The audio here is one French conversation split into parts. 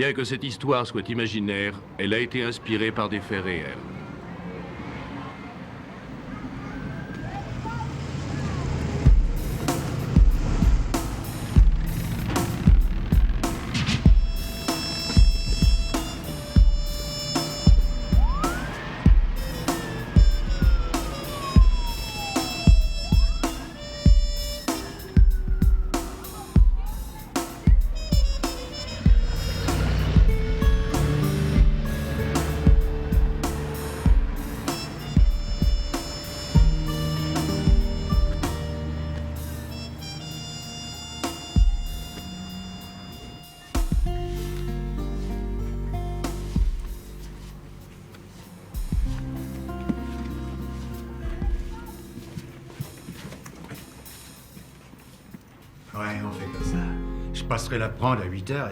Bien que cette histoire soit imaginaire, elle a été inspirée par des faits réels. Ouais, on fait comme ça. Je passerai la prendre à 8 h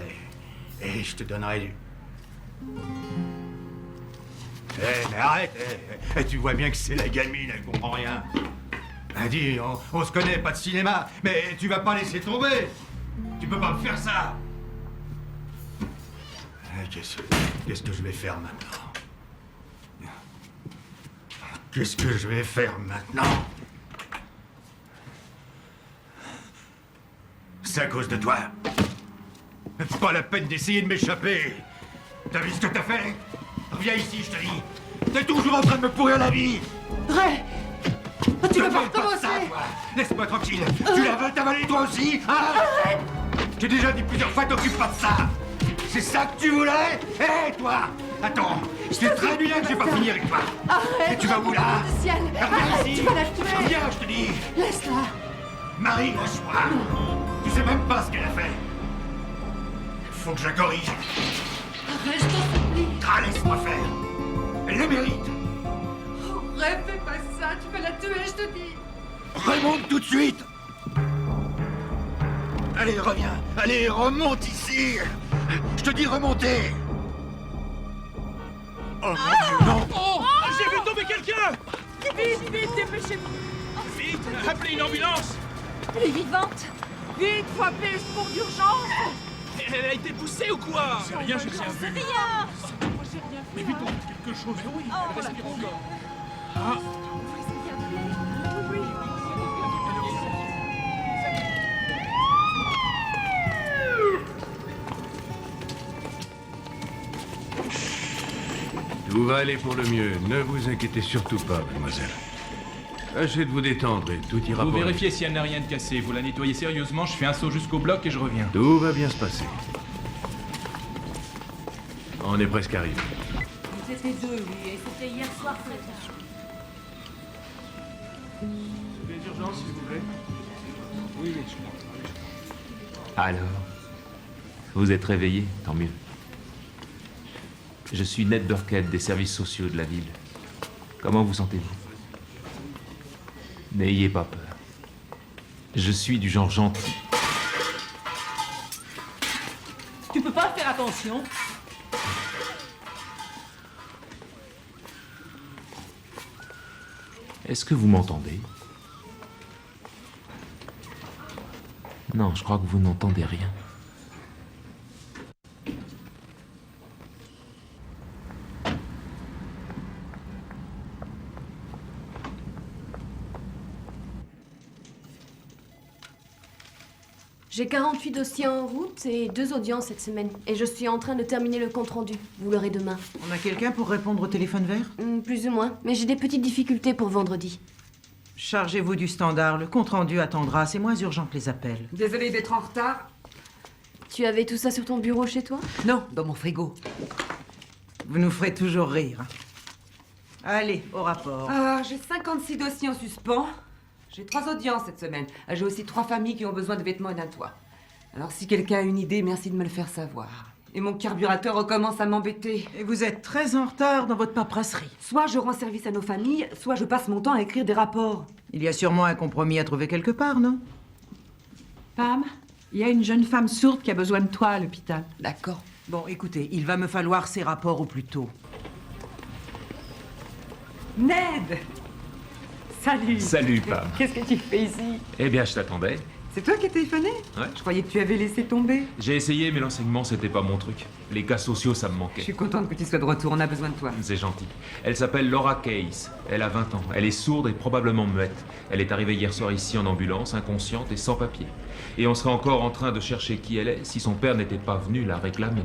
et je te donnerai du... Mais arrête, tu vois bien que c'est la gamine, elle comprend rien. Dis, on se connaît, pas de cinéma, mais tu vas pas laisser tomber. Tu peux pas me faire ça. Qu'est-ce que je vais faire maintenant? Qu'est-ce que je vais faire maintenant? C'est à cause de toi. C'est pas la peine d'essayer de m'échapper. T'as vu ce que t'as fait? Reviens ici, je te dis. T'es toujours en train de me pourrir la vie. Ray! Tu veux pas recommencer? Laisse-moi tranquille. Tu la veux t'avaler toi aussi, hein? Arrête! J'ai déjà dit plusieurs fois, t'occupe pas de ça. C'est ça que tu voulais? Hé, toi! Attends, c'est très bien que j'ai pas fini avec toi. Arrête! Et tu vas où, là? Ciel! Reviens Arrête! ici. Tu vas la tuer! Reviens, je te dis. Laisse-la! Marie, lâche-moi. Tu sais même pas ce qu'elle a fait. Faut que je la corrige. Arrête, je t'en supplie! Ah, laisse-moi faire. Elle le mérite. Oh, Ray, fais pas ça! Tu vas la tuer, je te dis! Remonte tout de suite. Allez, reviens. Allez, remonte ici. Je te dis de remonter. Oh, mon Dieu, non. Oh, j'ai vu tomber quelqu'un. Vite, vite, dépêchez-vous! Vite, appelez une ambulance. Elle est vivante! Vite, faut appeler le secours d'urgence! Elle a été poussée ou quoi? C'est rien, j'ai rien J'en sais vu. rien! Moi, j'ai rien vu. Mais vite, on fait quelque chose. Mais oui, elle respire encore. Ah, Tout va aller pour le mieux. Ne vous inquiétez surtout pas, mademoiselle. Tâchez de vous détendre et tout ira vous pour vérifiez si elle n'a rien de cassé. Vous la nettoyez sérieusement. Je fais un saut jusqu'au bloc et je reviens. mieux. Tout va bien se passer. On est presque arrivé. Vous étiez deux, oui, et c'était hier soir très tard. Les urgences, s'il vous plaît. Oui, je crois. Alors, vous êtes réveillé, tant mieux. Je suis Ned Burkett des services sociaux de la ville. Comment vous sentez-vous? N'ayez pas peur. Je suis du genre gentil. Tu peux pas faire attention? Est-ce que vous m'entendez? Non, je crois que vous n'entendez rien. J'ai 48 dossiers en route et 2 audiences cette semaine. Et je suis en train de terminer le compte-rendu. Vous l'aurez demain. On a quelqu'un pour répondre au téléphone vert? Plus ou moins. Mais j'ai des petites difficultés pour vendredi. Chargez-vous du standard, le compte-rendu attendra, c'est moins urgent que les appels. Désolée d'être en retard. Tu avais tout ça sur ton bureau chez toi? Non, dans mon frigo. Vous nous ferez toujours rire. Allez, au rapport. Ah, j'ai 56 dossiers en suspens. J'ai 3 audiences cette semaine. J'ai aussi 3 familles qui ont besoin de vêtements et d'un toit. Alors si quelqu'un a une idée, merci de me le faire savoir. Et mon carburateur recommence à m'embêter. Et vous êtes très en retard dans votre paperasserie. Soit je rends service à nos familles, soit je passe mon temps à écrire des rapports. Il y a sûrement un compromis à trouver quelque part, non? Pam, il y a une jeune femme sourde qui a besoin de toi à l'hôpital. D'accord. Bon, écoutez, il va me falloir ces rapports au plus tôt. Ned! Salut! Salut, Pam. Qu'est-ce que tu fais ici? Eh bien, je t'attendais. C'est toi qui as téléphoné? Ouais. Je croyais que tu avais laissé tomber. J'ai essayé, mais l'enseignement, c'était pas mon truc. Les cas sociaux, ça me Je manquait. suis contente que tu sois de retour, on a besoin de toi. C'est gentil. Elle s'appelle Laura Case. Elle a 20 ans. Elle est sourde et probablement muette. Elle est arrivée hier soir ici en ambulance, inconsciente et sans papier. Et on serait encore en train de chercher qui elle est si son père n'était pas venu la réclamer.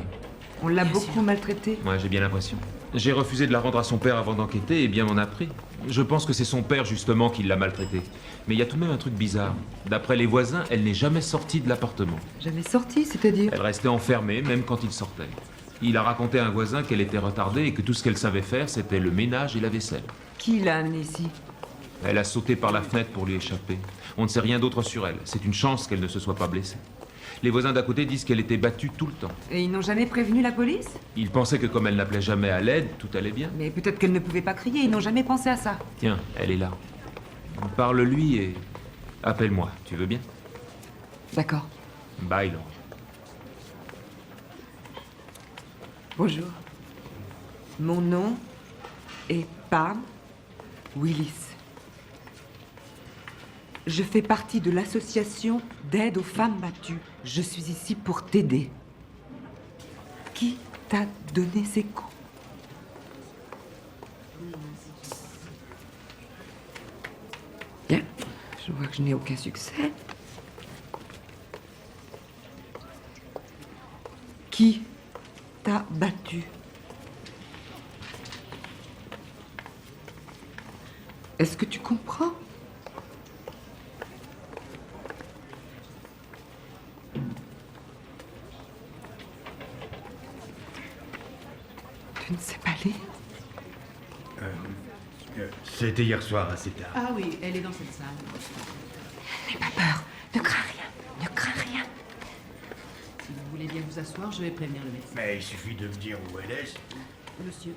On l'a beaucoup maltraitée. Ouais, j'ai bien l'impression. J'ai refusé de la rendre à son père avant d'enquêter et bien m'en a pris. Je pense que c'est son père justement qui l'a maltraitée. Mais il y a tout de même un truc bizarre. D'après les voisins, elle n'est jamais sortie de l'appartement. Jamais sortie, c'est-à-dire? Elle restait enfermée même quand il sortait. Il a raconté à un voisin qu'elle était retardée et que tout ce qu'elle savait faire, c'était le ménage et la vaisselle. Qui l'a amenée ici? Elle a sauté par la fenêtre pour lui échapper. On ne sait rien d'autre sur elle. C'est une chance qu'elle ne se soit pas blessée. Les voisins d'à côté disent qu'elle était battue tout le temps. Et ils n'ont jamais prévenu la police? Ils pensaient que comme elle n'appelait jamais à l'aide, tout allait bien. Mais peut-être qu'elle ne pouvait pas crier, ils n'ont jamais pensé à ça. Tiens, elle est là. Parle-lui et appelle-moi, tu veux bien? D'accord. Bye, Laura. Bonjour. Mon nom est Pam Willis. Je fais partie de l'association d'aide aux femmes battues. Je suis ici pour t'aider. Qui t'a donné ces coups? Bien, je vois que je n'ai aucun succès. Qui t'a battu? Est-ce que tu comprends? Tu ne sais pas lire? C'était hier soir assez tard. Ah oui, elle est dans cette salle. N'aie pas peur. Ne crains rien. Ne crains rien. Si vous voulez bien vous asseoir, je vais prévenir le médecin. Mais il suffit de me dire où elle est. Monsieur,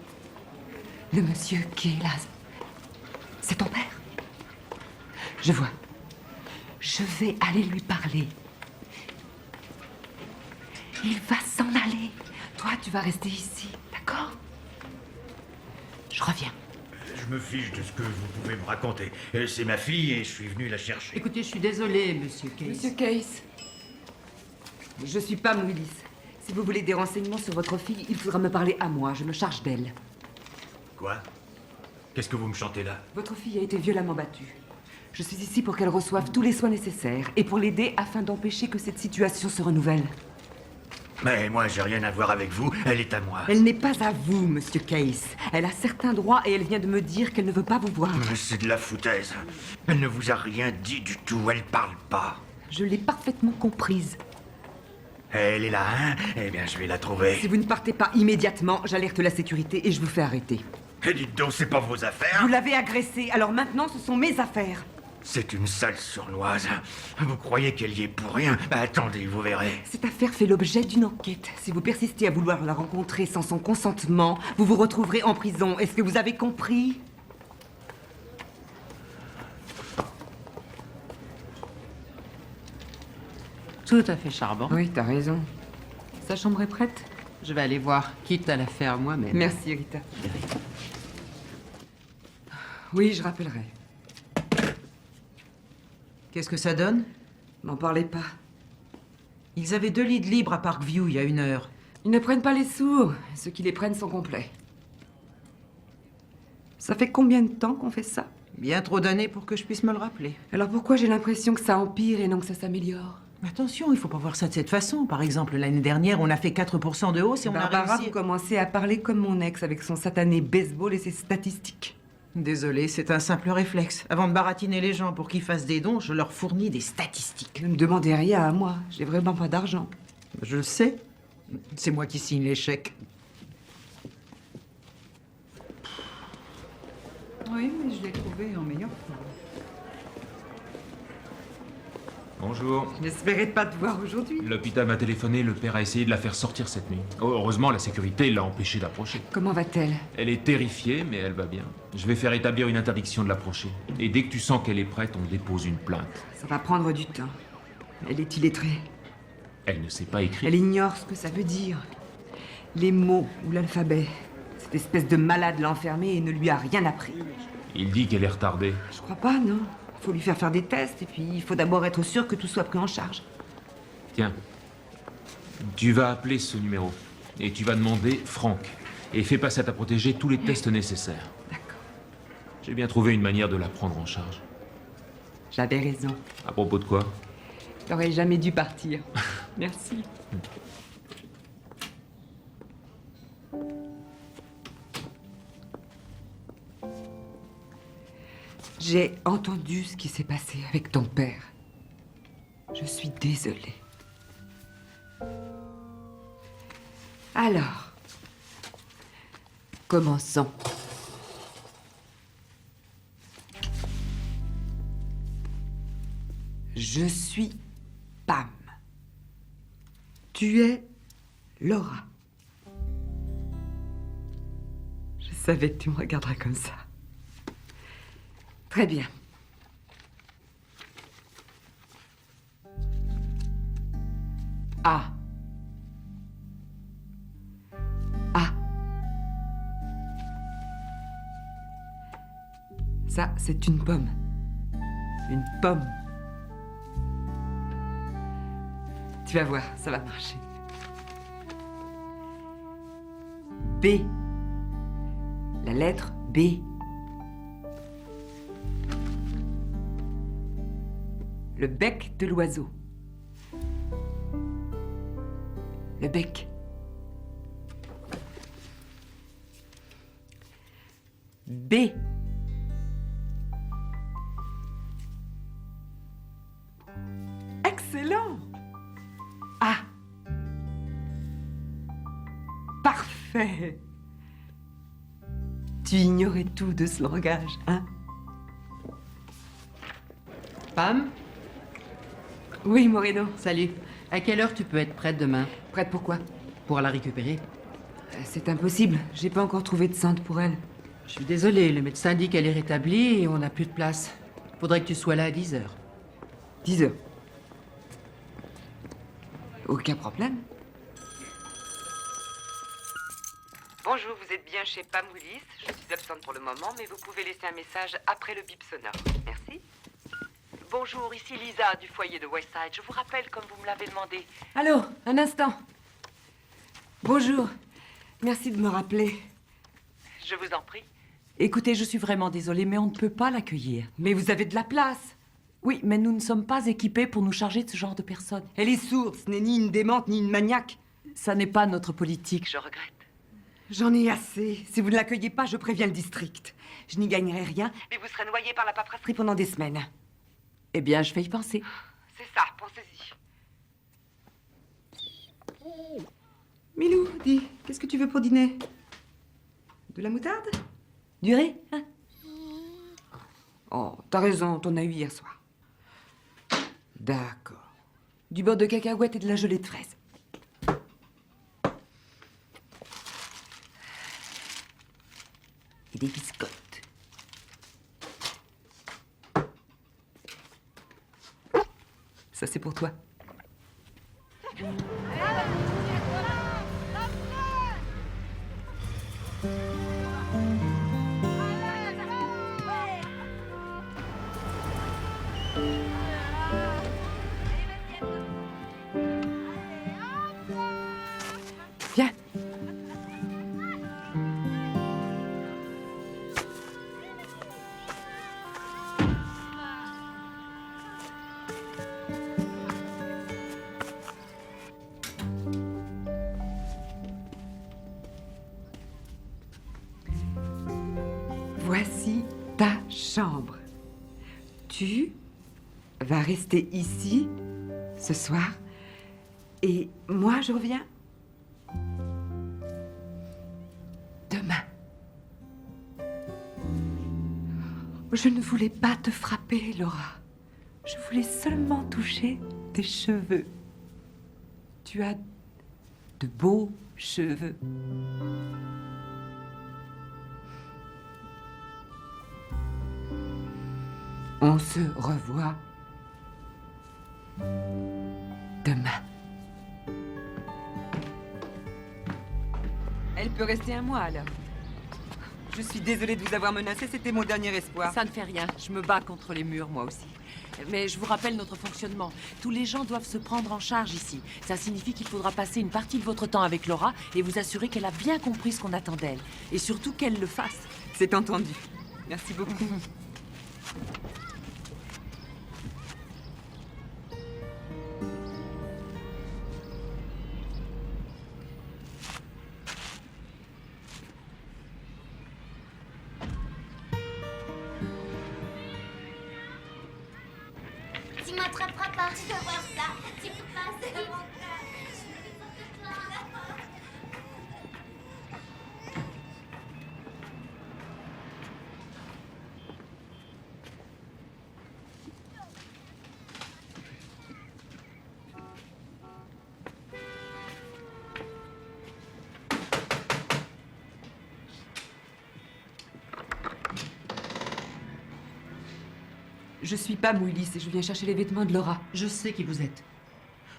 Le monsieur qui est là, c'est ton père? Je vois. Je vais aller lui parler. Il va s'en aller. Toi, tu vas rester ici, d'accord? Je reviens. Je me fiche de ce que vous pouvez me raconter. C'est ma fille et je suis venu la chercher. écoutez, je suis désolée, monsieur Case. Monsieur Case, je suis Pam Willis. Si vous voulez des renseignements sur votre fille, il faudra me parler à moi. Je me charge d'elle. Quoi? Qu'est-ce que vous me chantez là? Votre fille a été violemment battue. Je suis ici pour qu'elle reçoive tous les soins nécessaires et pour l'aider afin d'empêcher que cette situation se renouvelle. Mais moi, j'ai rien à voir avec vous. Elle est à moi. Elle n'est pas à vous, monsieur Case. Elle a certains droits et elle vient de me dire qu'elle ne veut pas vous voir. Mais c'est de la foutaise. Elle ne vous a rien dit du tout. Elle parle pas. Je l'ai parfaitement comprise. Elle est là, hein? Eh bien, je vais la trouver. Si vous ne partez pas immédiatement, j'alerte la sécurité et je vous fais arrêter. Et dites donc, c'est pas vos affaires? Vous l'avez agressée, alors maintenant ce sont mes affaires. C'est une sale sournoise. Vous croyez qu'elle y est pour rien? Bah, attendez, vous verrez. Cette affaire fait l'objet d'une enquête. Si vous persistez à vouloir la rencontrer sans son consentement, vous vous retrouverez en prison. Est-ce que vous avez compris? Tout à fait charmant. Oui, t'as raison. Sa chambre est prête? Je vais aller voir, quitte à la faire moi-même. Merci, Rita. Oui, je rappellerai. Qu'est-ce que ça donne? N'en parlez pas. Ils avaient 2 lits libres à Parkview il y a 1 heure. Ils ne prennent pas les sourds. Ceux qui les prennent sont complets. Ça fait combien de temps qu'on fait ça? Bien trop d'années pour que je puisse me le rappeler. Alors pourquoi j'ai l'impression que ça empire et non que ça s'améliore? Attention, il faut pas voir ça de cette façon. Par exemple, l'année dernière, on a fait 4% de hausse et on a Barbara, réussi... vous commencez à parler comme mon ex avec son satané baseball et ses statistiques. Désolé, c'est un simple réflexe. Avant de baratiner les gens pour qu'ils fassent des dons, je leur fournis des statistiques. Ne me demandez rien à moi. J'ai vraiment pas d'argent. Je le sais. C'est moi qui signe les chèques. Oui, mais je l'ai trouvé en meilleure forme. Bonjour. J'espérais pas te voir aujourd'hui. L'hôpital m'a téléphoné, le père a essayé de la faire sortir cette nuit. Oh, heureusement, la sécurité l'a empêché d'approcher. Comment va-t-elle? Elle est terrifiée, mais elle va bien. Je vais faire établir une interdiction de l'approcher. Et dès que tu sens qu'elle est prête, on dépose une plainte. Ça va prendre du temps. Elle est illettrée. Elle ne sait pas écrire. Elle ignore ce que ça veut dire. Les mots ou l'alphabet. Cette espèce de malade l'a enfermée et ne lui a rien appris. Il dit qu'elle est retardée. Je crois pas, non. faut lui faire des tests, et puis il faut d'abord être sûr que tout soit pris en charge. Tiens, tu vas appeler ce numéro et tu vas demander Franck. Et fais passer à ta protégée tous les tests nécessaires. D'accord. J'ai bien trouvé une manière de la prendre en charge. J'avais raison. À propos de quoi? T'aurais jamais dû partir. Merci. J'ai entendu ce qui s'est passé avec ton père. Je suis désolée. Alors, commençons. Je suis Pam. Tu es Laura. Je savais que tu me regarderais comme ça. Très bien. A. A. Ça, c'est une pomme. Une pomme. Tu vas voir, ça va marcher. B. La lettre B. Le bec de l'oiseau. Le bec. B. Excellent. A. Parfait. Tu ignorais tout de ce langage, hein? Pam? Oui, Moreno. Salut. À quelle heure tu peux être prête demain? Prête pour quoi? Pour la récupérer. C'est impossible. J'ai pas encore trouvé de centre pour elle. Je suis désolée, le médecin dit qu'elle est rétablie et on n'a plus de place. Faudrait que tu sois là à 10 heures. 10 heures. Aucun problème. Bonjour, vous êtes bien chez Pam Willis. Je suis absente pour le moment, mais vous pouvez laisser un message après le bip sonore. Merci. Bonjour, ici Lisa du foyer de Westside. Je vous rappelle comme vous me l'avez demandé. Allô, un instant. Bonjour. Merci de me rappeler. Je vous en prie. Écoutez, je suis vraiment désolée, mais on ne peut pas l'accueillir. Mais vous avez de la place. Oui, mais nous ne sommes pas équipés pour nous charger de ce genre de personnes. Elle est sourde, ce n'est ni une démente ni une maniaque. Ça n'est pas notre politique. Je regrette. J'en ai assez. Si vous ne l'accueillez pas, je préviens le district. Je n'y gagnerai rien, Mais vous serez noyé par la paperasserie. pendant des semaines. Eh bien, je vais y penser. C'est ça, pensez-y. Milou, dis, qu'est-ce que tu veux pour dîner? De la moutarde? Du riz, hein? Oh, t'as raison, t'en as eu hier soir. D'accord. Du beurre de cacahuète et de la gelée de fraises. Et des biscottes. Ça, c'est pour toi. Viens. Voici ta chambre. Tu vas rester ici ce soir et moi je reviens demain. Je ne voulais pas te frapper, Laura. Je voulais seulement toucher tes cheveux. Tu as de beaux cheveux. On se revoit demain. Elle peut rester un mois alors. Je suis désolée de vous avoir menacé, c'était mon dernier espoir. Ça ne fait rien. Je me bats contre les murs, moi aussi. Mais je vous rappelle notre fonctionnement. Tous les gens doivent se prendre en charge ici. Ça signifie qu'il faudra passer une partie de votre temps avec Laura et vous assurer qu'elle a bien compris ce qu'on attend d'elle. Et surtout qu'elle le fasse. C'est entendu. Merci beaucoup. Tu m'attraperas pas, tu vas voir ça. Tu peux passer dans mon cœur. Je suis plus forte que toi. Je suis Pam Willis et je viens chercher les vêtements de Laura. Je sais qui vous êtes.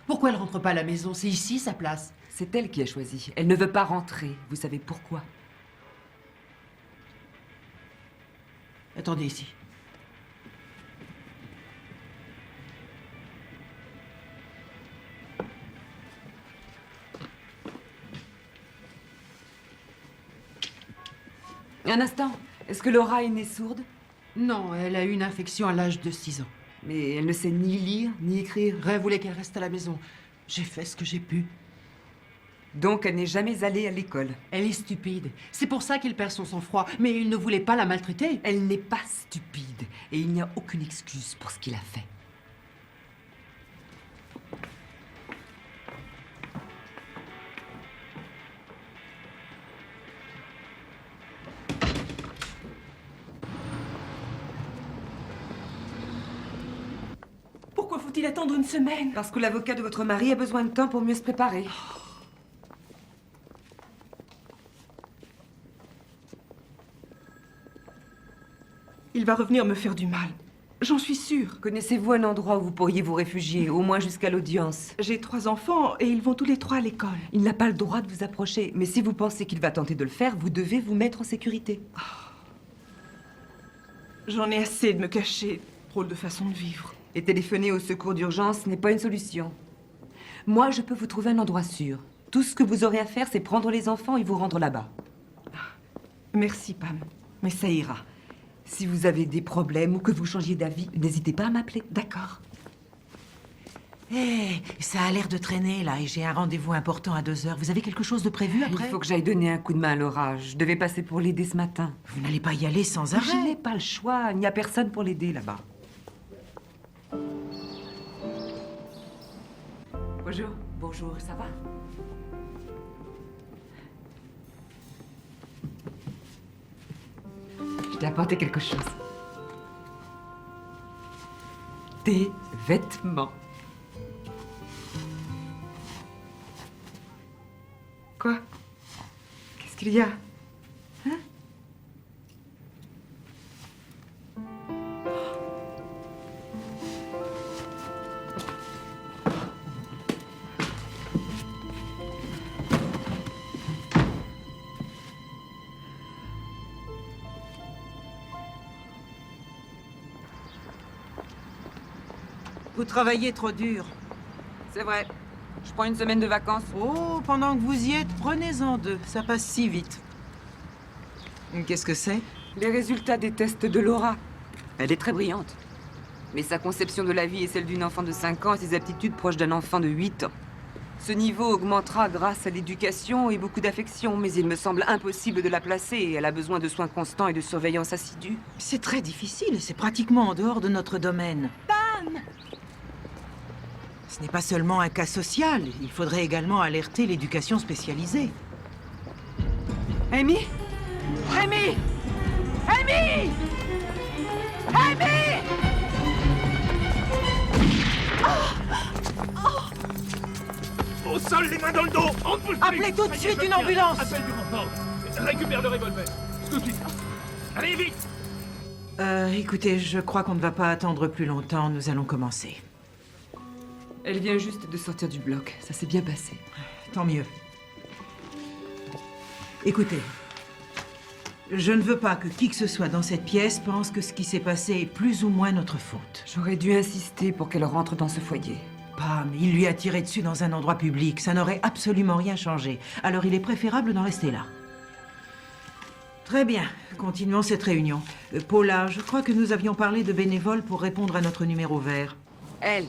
Pourquoi elle rentre pas à la maison? C'est ici sa place. C'est elle qui a choisi. Elle ne veut pas rentrer. Vous savez pourquoi? Attendez ici. Un instant. Est-ce que Laura est née sourde? Non, elle a eu une infection à l'âge de 6 ans. Mais elle ne sait ni lire, ni écrire. Ray voulait qu'elle reste à la maison. J'ai fait ce que j'ai pu. Donc elle n'est jamais allée à l'école. Elle est stupide. C'est pour ça qu'il perd son sang-froid. Mais il ne voulait pas la maltraiter. Elle n'est pas stupide. Et il n'y a aucune excuse pour ce qu'il a fait. Pourquoi faut-il attendre une semaine? Parce que l'avocat de votre mari a besoin de temps pour mieux se préparer. Il va revenir me faire du mal. J'en suis sûre. Connaissez-vous un endroit où vous pourriez vous réfugier, au moins jusqu'à l'audience? J'ai 3 enfants et ils vont tous les 3 à l'école. Il n'a pas le droit de vous approcher, mais si vous pensez qu'il va tenter de le faire, vous devez vous mettre en sécurité. J'en ai assez de me cacher. Drôle de façon de vivre. Et téléphoner au secours d'urgence n'est pas une solution. Moi, je peux vous trouver un endroit sûr. Tout ce que vous aurez à faire, c'est prendre les enfants et vous rendre là-bas. Merci, Pam. Mais ça ira. Si vous avez des problèmes ou que vous changiez d'avis, n'hésitez pas à m'appeler. D'accord. Hé, ça a l'air de traîner, là, et j'ai un rendez-vous important à 2 heures. Vous avez quelque chose de prévu après? Il faut que j'aille donner un coup de main à Laura. Je devais passer pour l'aider ce matin. Vous n'allez pas y aller sans arrêt? Je n'ai pas le choix. Il n'y a personne pour l'aider là-bas. Bonjour. Bonjour, ça va? Je t'ai apporté quelque chose. Des vêtements. Quoi? Qu'est-ce qu'il y a? Hein? Vous travaillez trop dur. C'est vrai. Je prends une semaine de vacances. Oh, pendant que vous y êtes, prenez-en 2. Ça passe si vite. Qu'est-ce que c'est? Les résultats des tests de Laura. Elle est très brillante. Mais sa conception de la vie est celle d'une enfant de 5 ans et ses aptitudes proches d'un enfant de 8 ans. Ce niveau augmentera grâce à l'éducation et beaucoup d'affection, mais il me semble impossible de la placer. Elle a besoin de soins constants et de surveillance assidue. C'est très difficile et c'est pratiquement en dehors de notre domaine. Pam! Ce n'est pas seulement un cas social. Il faudrait également alerter l'éducation spécialisée. Amy? Amy! Amy! Amy! Au sol, les mains dans le dos! On ne bouge plus! Appelez tout de suite une ambulance! Appelle du renfort! Récupère le revolver! Tout de suite! Allez, vite! Écoutez, je crois qu'on ne va pas attendre plus longtemps. Nous allons commencer. Elle vient juste de sortir du bloc. Ça s'est bien passé. Tant mieux. Écoutez, Je ne veux pas que qui que ce soit dans cette pièce pense que ce qui s'est passé est plus ou moins notre faute. J'aurais dû insister pour qu'elle rentre dans ce foyer. Pam, il lui a tiré dessus dans un endroit public. Ça n'aurait absolument rien changé. Alors il est préférable d'en rester là. Très bien, continuons cette réunion. Paula, je crois que nous avions parlé de bénévoles pour répondre à notre numéro vert. Elle.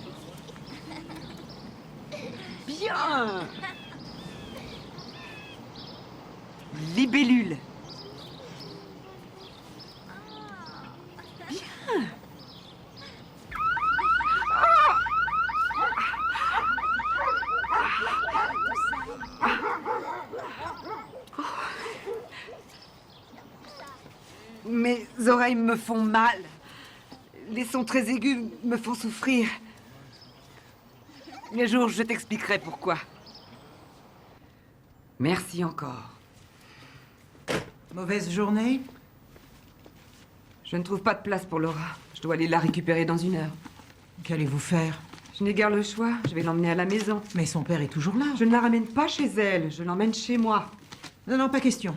Bien. Libellule. Bien. Mes oreilles me font mal. Les sons très aigus me font souffrir. Un jour, je t'expliquerai pourquoi. Merci encore. Mauvaise journée? Je ne trouve pas de place pour Laura. Je dois aller la récupérer dans 1 heure. Qu'allez-vous faire? Je n'ai guère le choix. Je vais l'emmener à la maison. Mais son père est toujours là. Je ne la ramène pas chez elle. Je l'emmène chez moi. Non, non, pas question.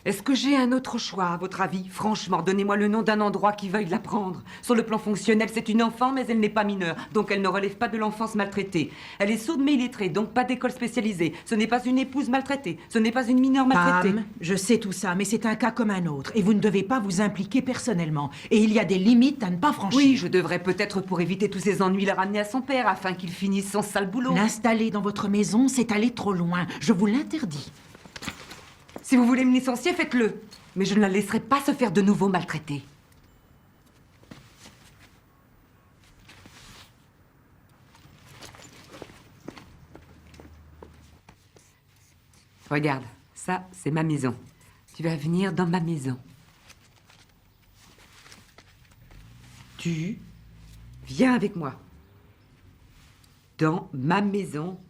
Est-ce que j'ai un autre choix, à votre avis? Franchement, donnez-moi le nom d'un endroit qui veuille la prendre. Sur le plan fonctionnel, c'est une enfant, mais elle n'est pas mineure. Donc elle ne relève pas de l'enfance maltraitée. Elle est sourde mais illettrée, donc pas d'école spécialisée. Ce n'est pas une épouse maltraitée. Ce n'est pas une mineure maltraitée. Pam, je sais tout ça, mais c'est un cas comme un autre. Et vous ne devez pas vous impliquer personnellement. Et il y a des limites à ne pas franchir. Oui, je devrais peut-être, pour éviter tous ces ennuis, la ramener à son père, afin qu'il finisse son sale boulot. L'installer dans votre maison, c'est aller trop loin. Je vous l'interdis. Si vous voulez me licencier, faites-le. Mais je ne la laisserai pas se faire de nouveau maltraiter. Regarde, ça, c'est ma maison. Tu vas venir dans ma maison. Tu viens avec moi. Dans ma maison.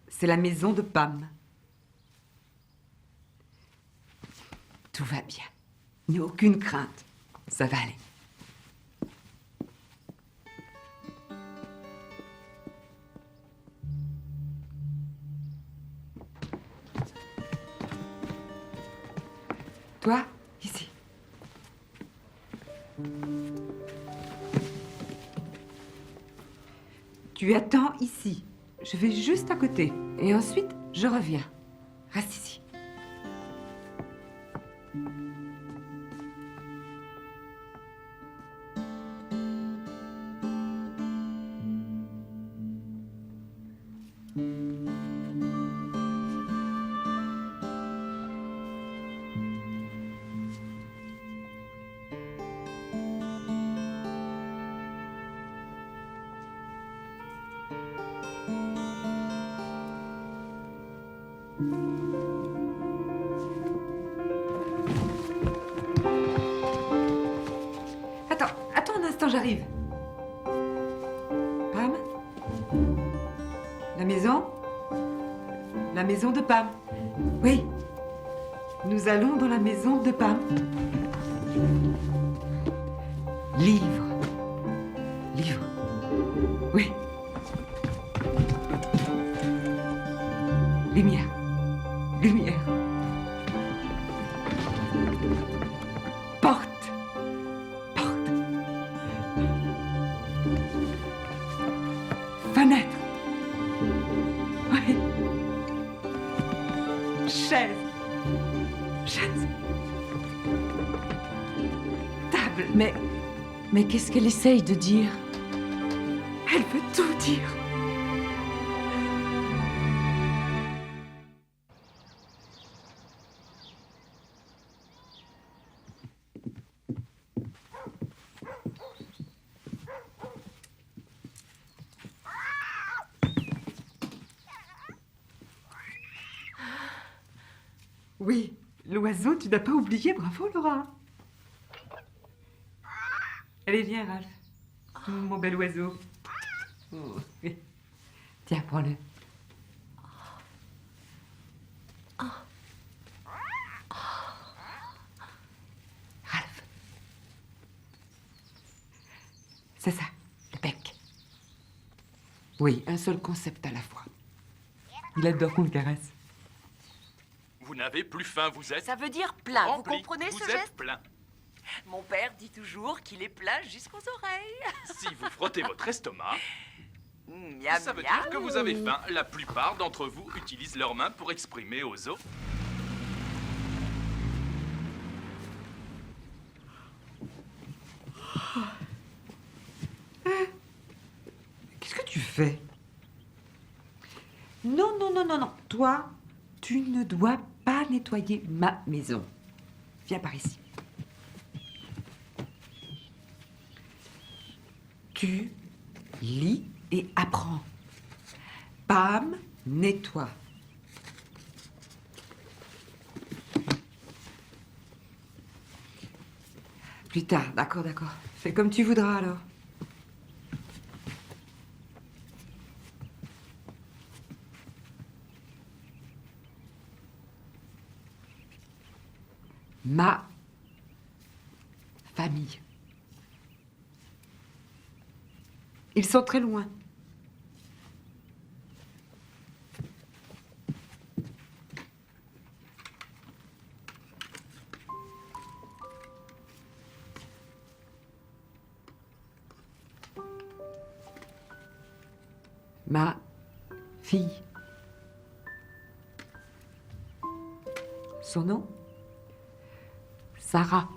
C'est la maison de Pam. Tout va bien. N'aie aucune crainte. Ça va aller. Toi, ici. Tu attends ici. Je vais juste à côté. Et ensuite, je reviens. Reste ici. Attends un instant, j'arrive. Pam? La maison? La maison de Pam. Oui. Nous allons dans la maison de Pam. Livre. Livre. Oui. Lumière. Lumière. Porte. Porte. Fenêtre. Oui. Chaise. Chaise. Table. Mais qu'est-ce qu'elle essaye de dire? Elle veut tout dire. Oui, l'oiseau, tu n'as pas oublié, bravo Laura. Allez, viens Ralph. Mon bel oiseau. Oh, oui. Tiens, prends-le. Ralph. C'est ça, le bec. Oui, un seul concept à la fois. Il adore qu'on le caresse. Vous n'avez n'avez plus faim, vous êtes... Ça veut dire plein, rempli. vous comprenez Vous ce êtes geste? plein. Mon père dit toujours qu'il est plein jusqu'aux oreilles. Si vous frottez votre estomac, Miam, ça veut miam. dire que vous avez faim. La plupart d'entre vous utilisent leurs mains pour exprimer aux autres. Qu'est-ce que tu fais? Non, non, non, non, non. Toi, tu ne dois pas nettoyer ma maison. Viens par ici. Tu lis et apprends. Pam, nettoie. Plus tard, d'accord, d'accord. Fais comme tu voudras alors. Ma famille. Ils sont très loin. Ma fille. Son nom? Sarah.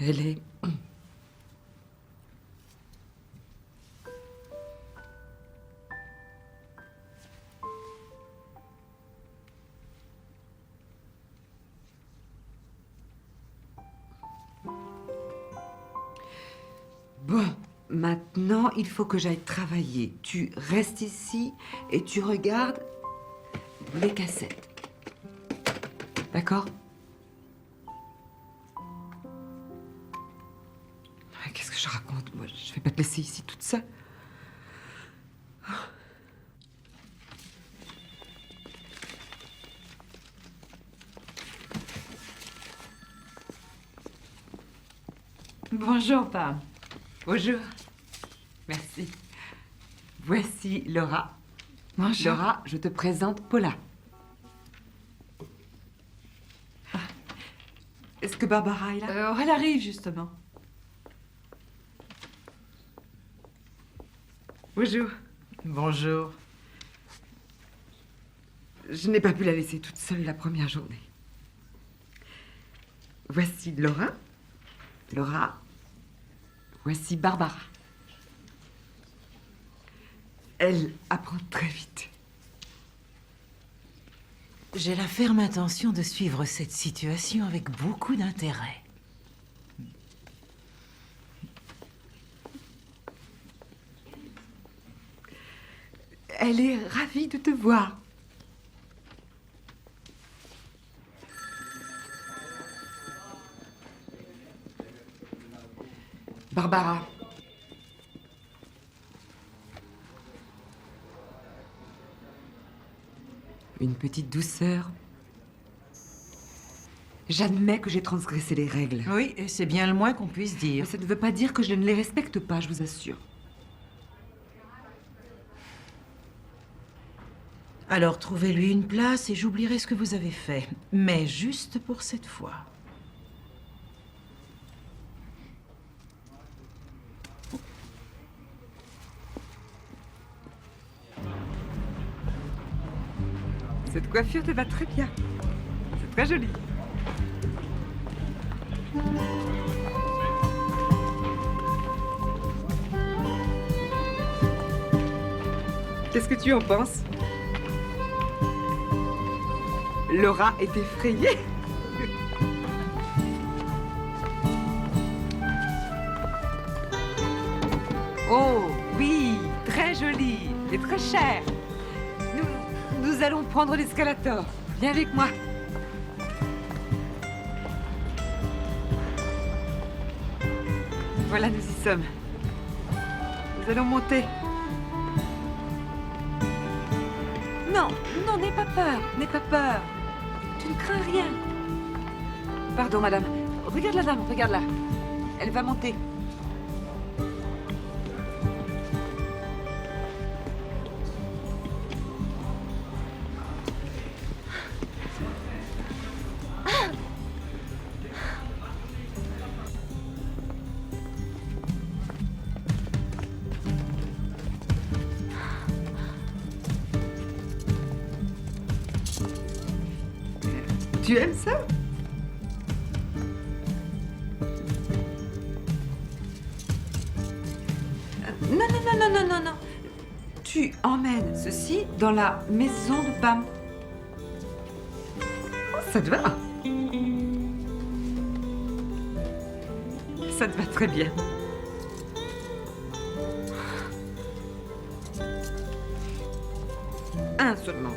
Elle est... Bon, maintenant, il faut que j'aille travailler. Tu restes ici et tu regardes les cassettes. D'accord? Qu'est-ce que je raconte? Moi, je vais pas te laisser ici toute seule. Bonjour, Pam. Bonjour. Merci. Voici Laura. Bonjour. Laura, je te présente Paula. Est-ce que Barbara est là? Elle arrive, justement. Bonjour. Bonjour. Je n'ai pas pu la laisser toute seule la première journée. Voici Laura. Laura. Voici Barbara. Elle apprend très vite. J'ai la ferme intention de suivre cette situation avec beaucoup d'intérêt. Elle est ravie de te voir. Barbara. Une petite douceur. J'admets que j'ai transgressé les règles. Oui, et c'est bien le moins qu'on puisse dire. Mais ça ne veut pas dire que je ne les respecte pas, je vous assure. Alors trouvez-lui une place et j'oublierai ce que vous avez fait. Mais juste pour cette fois. Cette coiffure te va très bien. C'est très joli. Qu'est-ce que tu en penses? Laura est effrayée. Oh, oui, très joli et très cher. Nous allons prendre l'escalator. Viens avec moi. Voilà, nous y sommes. Nous allons monter. Non, non, n'aie pas peur, n'aie pas peur. Tu ne crains rien. Pardon, madame. Regarde la dame, regarde-la. Elle va monter. Tu aimes ça? Non, non, non, non, non, non, non. Tu emmènes ceci dans la maison de Pam. Oh, ça te va? Ça te va très bien. Un seulement.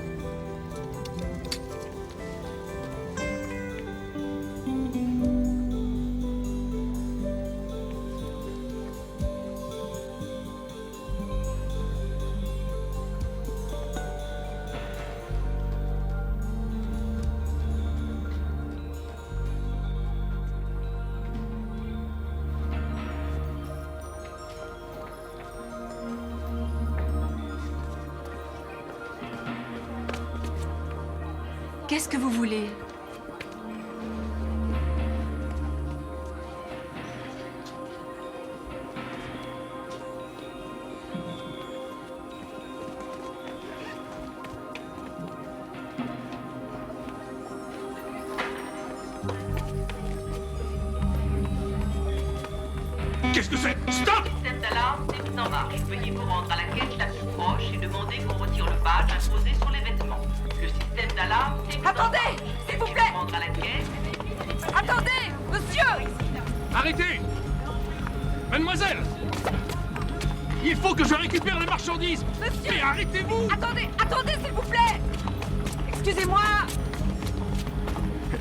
Qu'est-ce que vous voulez? Qu'est-ce que c'est? Stop! Le système d'alarme s'est mis en marche. Veuillez vous rendre à la caisse la plus proche et demander qu'on retire le badge imposé sur les vêtements. Le système d'alarme s'est mis en marche. Attendez, s'il vous plaît! Veuillez vous rendre à la caisse. Attendez, monsieur! Arrêtez! Mademoiselle! Il faut que je récupère les marchandises! Monsieur! Mais arrêtez-vous! Attendez, attendez, s'il vous plaît! Excusez-moi!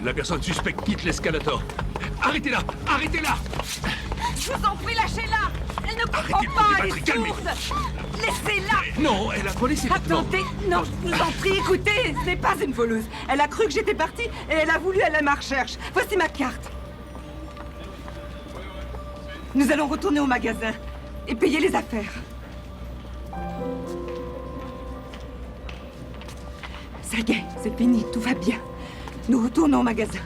La personne suspecte quitte l'escalator. Arrêtez-la! Arrêtez-la! Je vous en prie, lâchez-la! Elle ne comprend Arrêtez de pas, vous elle débattre, est calmez-vous. sourde! Laissez-la! Non, elle a volé ses vêtements. Attendez, non, je vous en prie, écoutez, ce n'est pas une voleuse. Elle a cru que j'étais partie et elle a voulu aller à ma recherche. Voici ma carte. Nous allons retourner au magasin et payer les affaires. Ça y est, c'est fini, tout va bien. Nous retournons au magasin.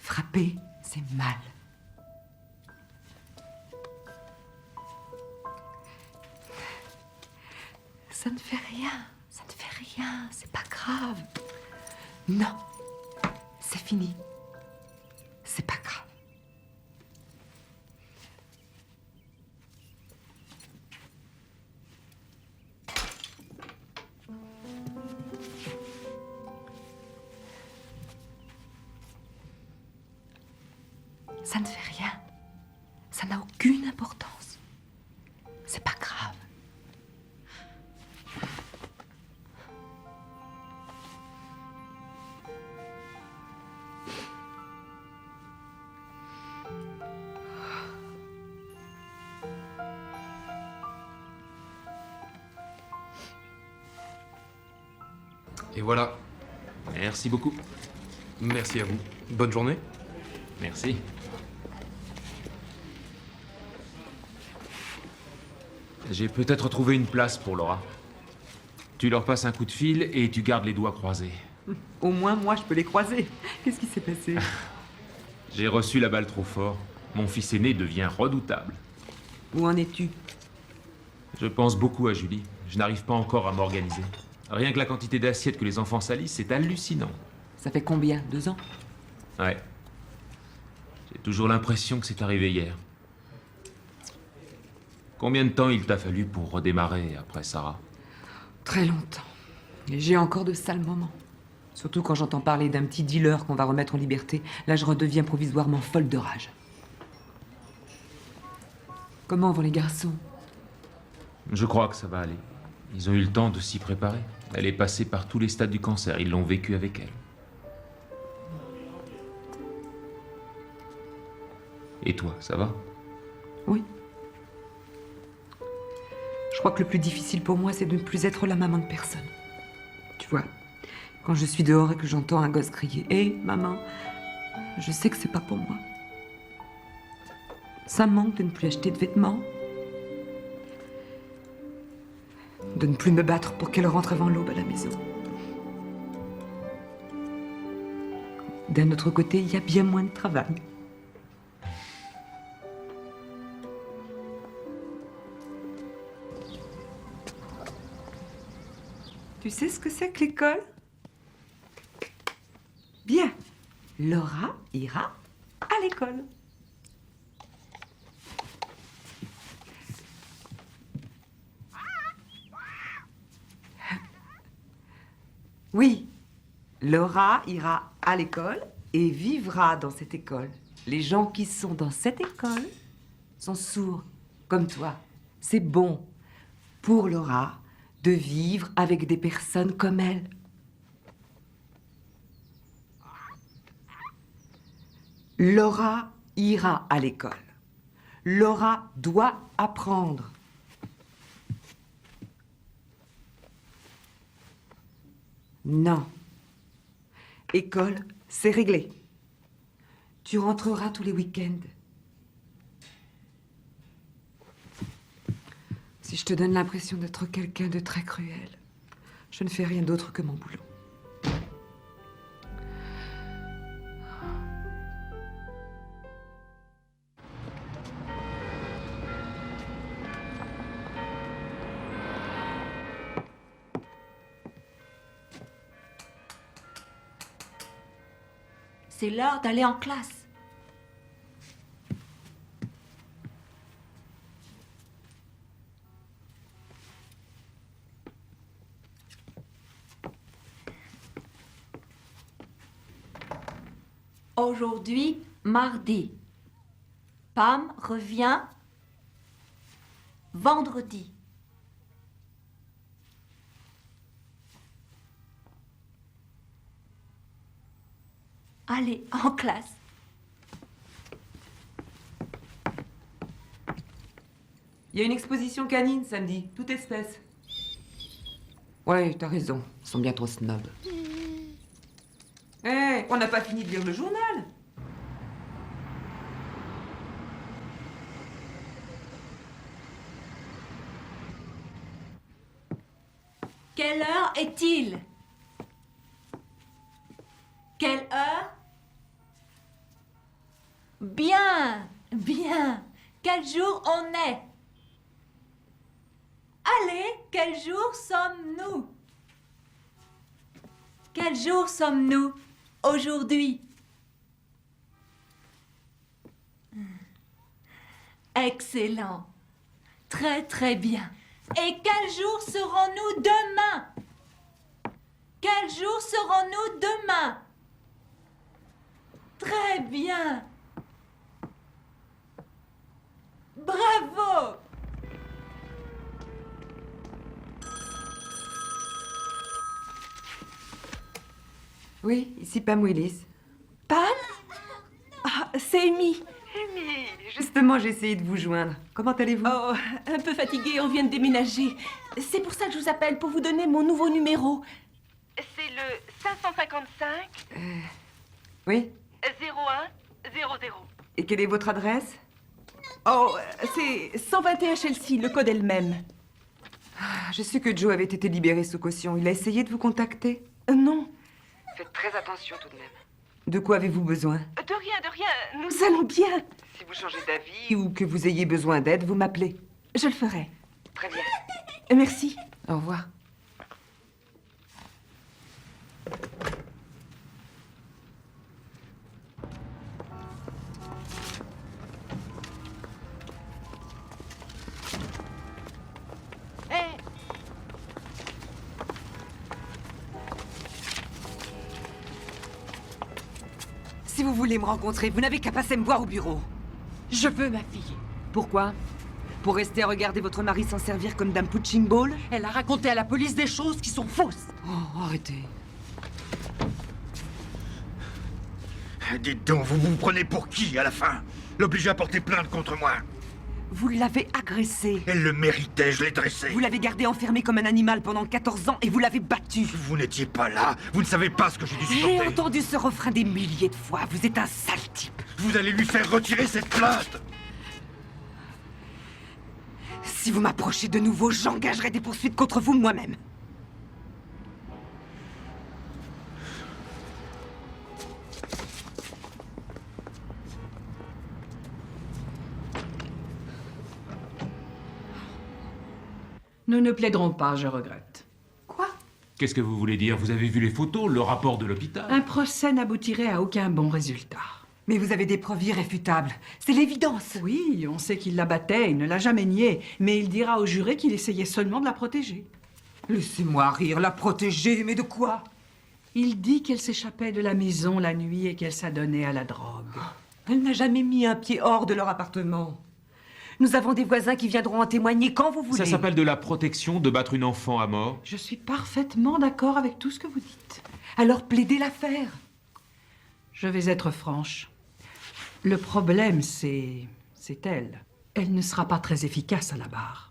Frapper, c'est mal. Ça ne fait rien, ça ne fait rien, c'est pas grave. Non, c'est fini. C'est pas grave. Ça ne fait rien. Ça n'a aucune importance. C'est pas grave. Et voilà. Merci beaucoup. Merci à vous. Bonne journée. Merci. J'ai peut-être trouvé une place pour Laura. Tu leur passes un coup de fil et tu gardes les doigts croisés. Au moins, moi, je peux les croiser. Qu'est-ce qui s'est passé? J'ai reçu la balle trop fort. Mon fils aîné devient redoutable. Où en es-tu? Je pense beaucoup à Julie. Je n'arrive pas encore à m'organiser. Rien que la quantité d'assiettes que les enfants salissent, c'est hallucinant. Ça fait combien? 2 ans? Ouais. J'ai toujours l'impression que c'est arrivé hier. Combien de temps il t'a fallu pour redémarrer après Sarah? Très longtemps. Et j'ai encore de sales moments. Surtout quand j'entends parler d'un petit dealer qu'on va remettre en liberté. Là, je redeviens provisoirement folle de rage. Comment vont les garçons? Je crois que ça va aller. Ils ont eu le temps de s'y préparer. Elle est passée par tous les stades du cancer. Ils l'ont vécu avec elle. Et toi, ça va? Oui. Je crois que le plus difficile pour moi, c'est de ne plus être la maman de personne. Tu vois, quand je suis dehors et que j'entends un gosse crier « Hé, maman !» je sais que c'est pas pour moi. Ça me manque de ne plus acheter de vêtements, de ne plus me battre pour qu'elle rentre avant l'aube à la maison. D'un autre côté, il y a bien moins de travail. Tu sais ce que c'est que l'école? Bien. Laura ira à l'école. Oui. Laura ira à l'école et vivra dans cette école. Les gens qui sont dans cette école sont sourds, comme toi. C'est bon pour Laura de vivre avec des personnes comme elle. Laura ira à l'école. Laura doit apprendre. Non. École, c'est réglé. Tu rentreras tous les week-ends. Si je te donne l'impression d'être quelqu'un de très cruel, je ne fais rien d'autre que mon boulot. C'est l'heure d'aller en classe. Aujourd'hui, mardi. Pam revient vendredi. Allez, en classe. Il y a une exposition canine samedi, toute espèce. Ouais, t'as raison, ils sont bien trop snobs. Hé, on n'a pas fini de lire le journal. Quelle heure est-il? Quelle heure? Bien, bien. Quel jour on est? Allez, quel jour sommes-nous? Quel jour sommes-nous aujourd'hui? Excellent. Très, très bien. Et quel jour serons-nous demain? Quel jour serons-nous demain? Très bien. Bravo. Oui, ici Pam Willis. Pam? Ah, c'est Amy. Amy, justement, j'ai essayé de vous joindre. Comment allez-vous? Oh, un peu fatiguée, on vient de déménager. C'est pour ça que je vous appelle, pour vous donner mon nouveau numéro. C'est le 555... Oui? 0100. Et quelle est votre adresse? Oh, c'est 121 Chelsea, le code est le même. Je sais que Joe avait été libéré sous caution. Il a essayé de vous contacter? Non. Faites très attention tout de même. De quoi avez-vous besoin? De rien, nous allons bien. Si vous changez d'avis ou que vous ayez besoin d'aide, vous m'appelez. Je le ferai. Très bien. Merci. Au revoir. vous voulez me rencontrer, vous n'avez qu'à passer me voir au bureau. Je veux ma fille. Pourquoi? Pour rester à regarder votre mari s'en servir comme dame punching ball? Elle a raconté à la police des choses qui sont fausses. Oh, arrêtez. Dites donc, vous vous prenez pour qui, à la fin? L'obliger à porter plainte contre moi? Vous l'avez agressé. Elle le méritait, je l'ai dressé. Vous l'avez gardé enfermé comme un animal pendant 14 ans et vous l'avez battu. Vous n'étiez pas là. Vous ne savez pas ce que j'ai dû supporter. J'ai entendu ce refrain des milliers de fois. Vous êtes un sale type. Vous allez lui faire retirer cette plainte. Si vous m'approchez de nouveau, j'engagerai des poursuites contre vous moi-même. Nous ne plaiderons pas, je regrette. Qu'est-ce que vous voulez dire? Vous avez vu les photos, le rapport de l'hôpital? Un procès n'aboutirait à aucun bon résultat. Mais vous avez des preuves irréfutables. C'est l'évidence. Oui, on sait qu'il la battait, il ne l'a jamais nié. Mais il dira au juré qu'il essayait seulement de la protéger. Laissez-moi rire, la protéger, mais de quoi? Il dit qu'elle s'échappait de la maison la nuit et qu'elle s'adonnait à la drogue. Elle n'a jamais mis un pied hors de leur appartement. Nous avons des voisins qui viendront en témoigner quand vous voulez. Ça s'appelle de la protection, de battre une enfant à mort. Je suis parfaitement d'accord avec tout ce que vous dites. Alors plaidez l'affaire. Je vais être franche. Le problème, c'est elle. Elle ne sera pas très efficace à la barre.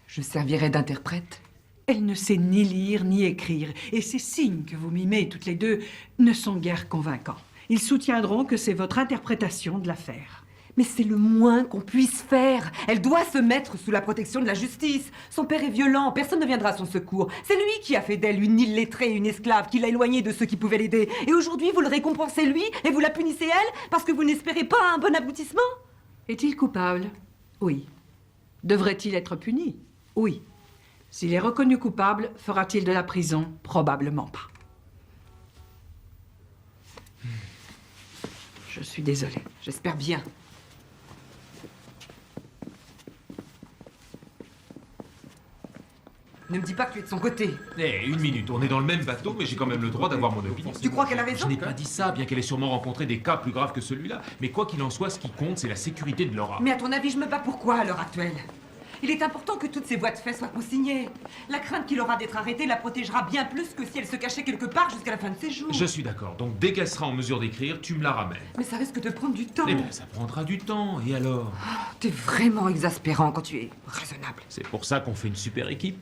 Je servirai d'interprète. Elle ne sait ni lire ni écrire. Et ces signes que vous mimez toutes les deux ne sont guère convaincants. Ils soutiendront que c'est votre interprétation de l'affaire. Mais c'est le moins qu'on puisse faire. Elle doit se mettre sous la protection de la justice. Son père est violent, personne ne viendra à son secours. C'est lui qui a fait d'elle une illettrée, une esclave, qui l'a éloignée de ceux qui pouvaient l'aider. Et aujourd'hui, vous le récompensez lui et vous la punissez elle parce que vous n'espérez pas un bon aboutissement? Est-il coupable? Oui. Devrait-il être puni? Oui. S'il est reconnu coupable, fera-t-il de la prison? Probablement pas. Je suis désolée. J'espère bien. Ne me dis pas que tu es de son côté. Eh, une minute, on est dans le même bateau, mais j'ai quand même le droit d'avoir mon opinion. Tu crois qu'elle a raison? Je n'ai pas dit ça, bien qu'elle ait sûrement rencontré des cas plus graves que celui-là. Mais quoi qu'il en soit, ce qui compte, c'est la sécurité de Laura. Mais à ton avis, je me bats pourquoi à l'heure actuelle? Il est important que toutes ces voies de fait soient consignées. La crainte qu'il aura d'être arrêtée la protégera bien plus que si elle se cachait quelque part jusqu'à la fin de ses jours. Je suis d'accord. Donc dès qu'elle sera en mesure d'écrire, tu me la ramènes. Mais ça risque de prendre du temps. Eh bien, ça prendra du temps. Et alors? T'es vraiment exaspérant quand tu es raisonnable. C'est pour ça qu'on fait une super équipe.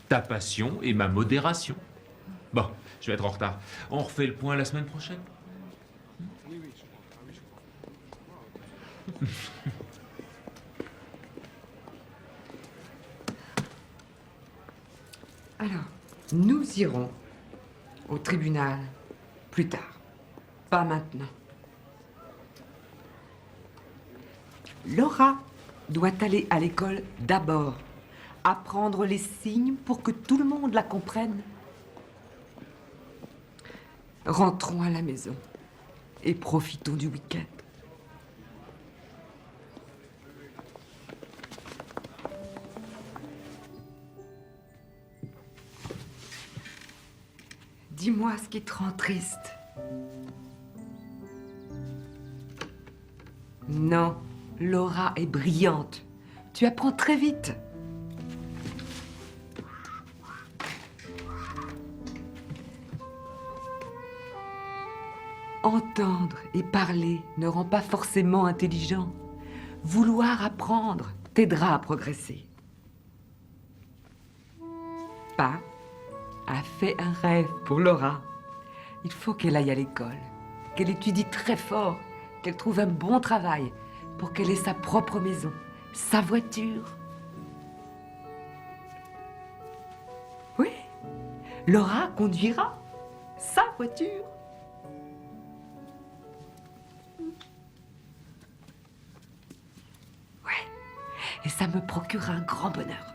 Ta passion et ma modération. Bon, je vais être en retard. On refait le point la semaine prochaine? Alors, nous irons au tribunal plus tard. Pas maintenant. Laura doit aller à l'école d'abord. Apprendre les signes pour que tout le monde la comprenne. Rentrons à la maison et profitons du week-end. Dis-moi ce qui te rend triste. Non, Laura est brillante. Tu apprends très vite. Entendre et parler ne rend pas forcément intelligent. Vouloir apprendre t'aidera à progresser. Pa a fait un rêve pour Laura. Il faut qu'elle aille à l'école, qu'elle étudie très fort, qu'elle trouve un bon travail pour qu'elle ait sa propre maison, sa voiture. Oui, Laura conduira sa voiture. Et ça me procure un grand bonheur.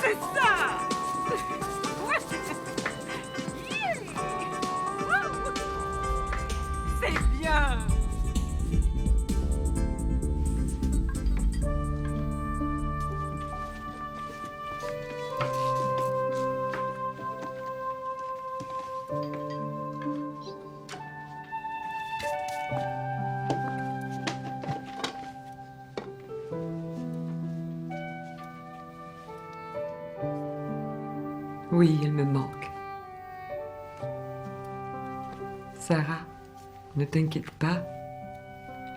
c'est ça! C'est bien! Oui, elle me manque. Sarah, ne t'inquiète pas.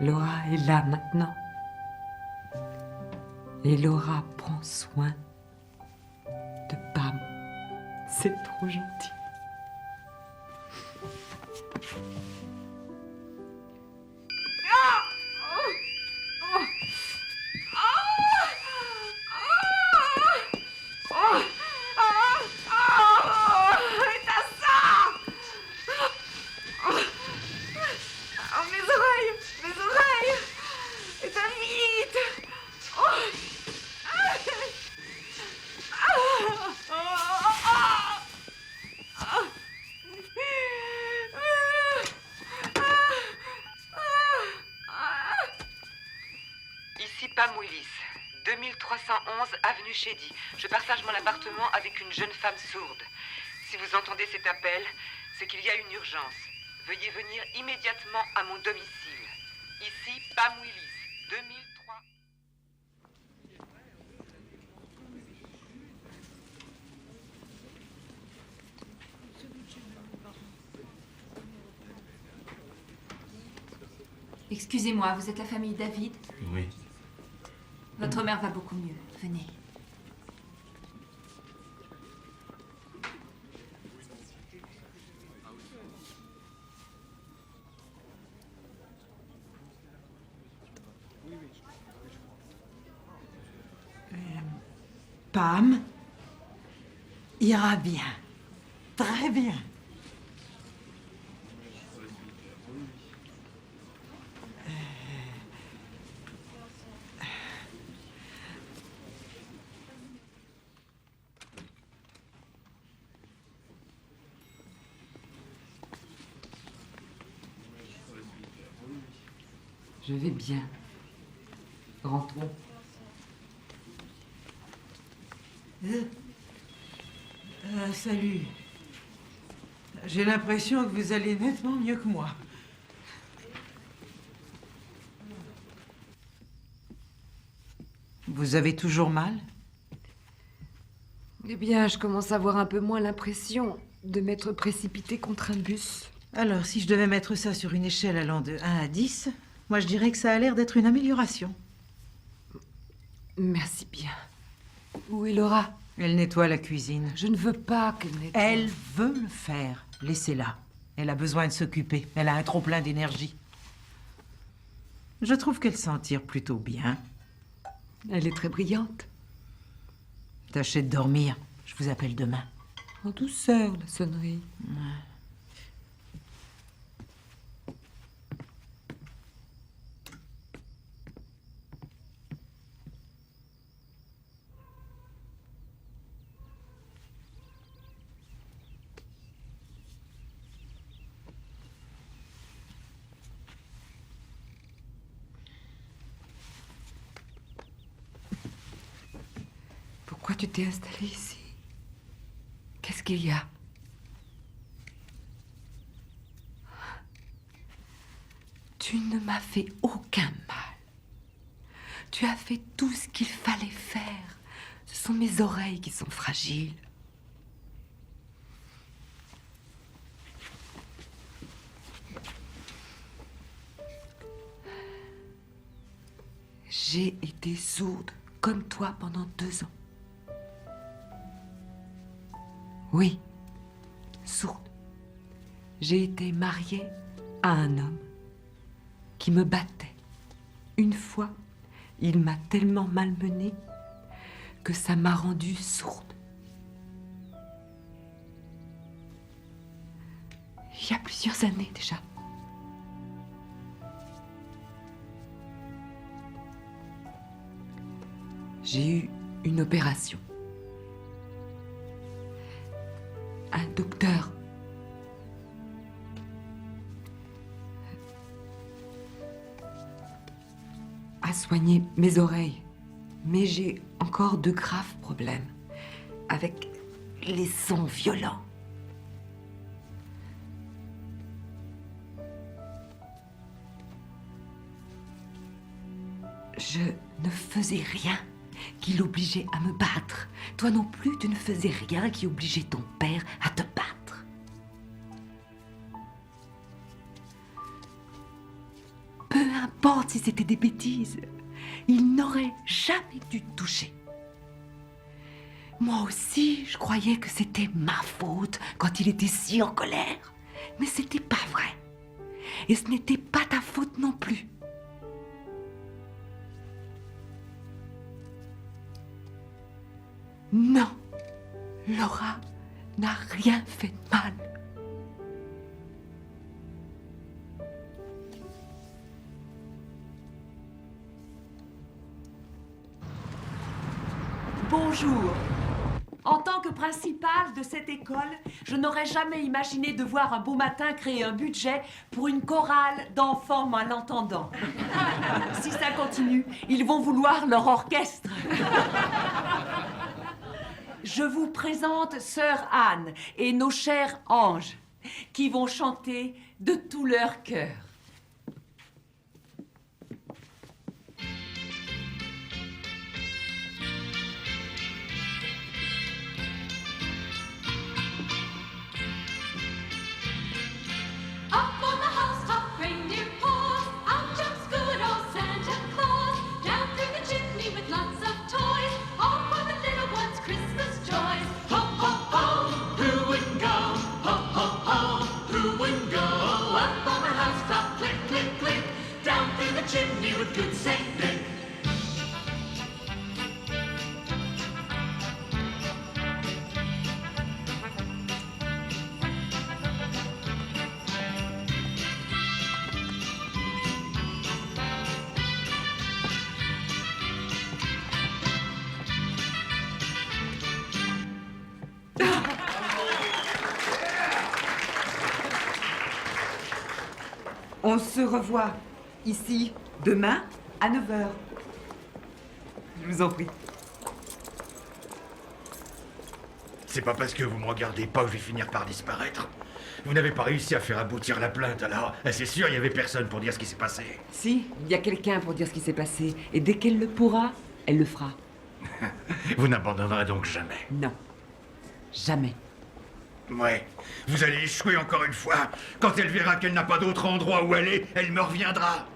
Laura est là maintenant. Et Laura prend soin de Pam. C'est trop gentil. Ici Pam Willis, 2311 avenue Shady. Je partage mon appartement avec une jeune femme sourde. Si vous entendez cet appel, c'est qu'il y a une urgence. Veuillez venir immédiatement à mon domicile. Ici Pam Willis, 2003... Excusez-moi, vous êtes la famille David? Oui. Votre mère va beaucoup mieux. Venez. Pam ira bien. Très bien. Je vais bien. Rentrons. Salut. J'ai l'impression que vous allez nettement mieux que moi. Vous avez toujours mal? Eh bien, je commence à avoir un peu moins l'impression de m'être précipitée contre un bus. Alors, si je devais mettre ça sur une échelle allant de 1 à 10, moi je dirais que ça a l'air d'être une amélioration. Merci bien. Où est Laura? Elle nettoie la cuisine. Je ne veux pas qu'elle nettoie. Elle veut le faire. Laissez-la. Elle a besoin de s'occuper. Elle a un trop-plein d'énergie. Je trouve qu'elle s'en tire plutôt bien. Elle est très brillante. Tâchez de dormir. Je vous appelle demain. En douceur, la sonnerie. Ouais. Pourquoi tu t'es installée ici? Qu'est-ce qu'il y a? Tu ne m'as fait aucun mal. Tu as fait tout ce qu'il fallait faire. Ce sont mes oreilles qui sont fragiles. J'ai été sourde comme toi pendant 2 ans. Oui, sourde. J'ai été mariée à un homme qui me battait. Une fois, il m'a tellement malmenée que ça m'a rendue sourde. Il y a plusieurs années déjà. J'ai eu une opération. Un docteur. A soigné mes oreilles. Mais j'ai encore de graves problèmes avec les sons violents. Je ne faisais rien qui l'obligeait à me battre. Toi non plus, tu ne faisais rien qui obligeait ton père à te battre. Peu importe si c'était des bêtises, il n'aurait jamais dû te toucher. Moi aussi, je croyais que c'était ma faute quand il était si en colère. Mais c'était pas vrai. Et ce n'était pas ta faute non plus. Non, Laura n'a rien fait de mal. Bonjour. En tant que principale de cette école, je n'aurais jamais imaginé devoir un beau matin créer un budget pour une chorale d'enfants malentendants. Si ça continue, ils vont vouloir leur orchestre. Je vous présente Sœur Anne et nos chers anges qui vont chanter de tout leur cœur. Up on the housetop, reindeer paws. Out jumps good old Santa Claus. Down through the chimney with lots of toys. All for the little ones' Christmas joys. Ho, ho, ho, who wouldn't go? Ho, ho, ho, who wouldn't go? Up on the housetop, click, click, click. Down through the chimney with good Saint Nick. On se revoit ici demain à 9h. Je vous en prie. C'est pas parce que vous me regardez pas que je vais finir par disparaître. Vous n'avez pas réussi à faire aboutir la plainte, alors c'est sûr, il y avait personne pour dire ce qui s'est passé. Si, il y a quelqu'un pour dire ce qui s'est passé. Et dès qu'elle le pourra, elle le fera. Vous n'abandonnerez donc jamais. Non. Jamais. Ouais. Vous allez échouer encore une fois. Quand elle verra qu'elle n'a pas d'autre endroit où aller, elle me reviendra.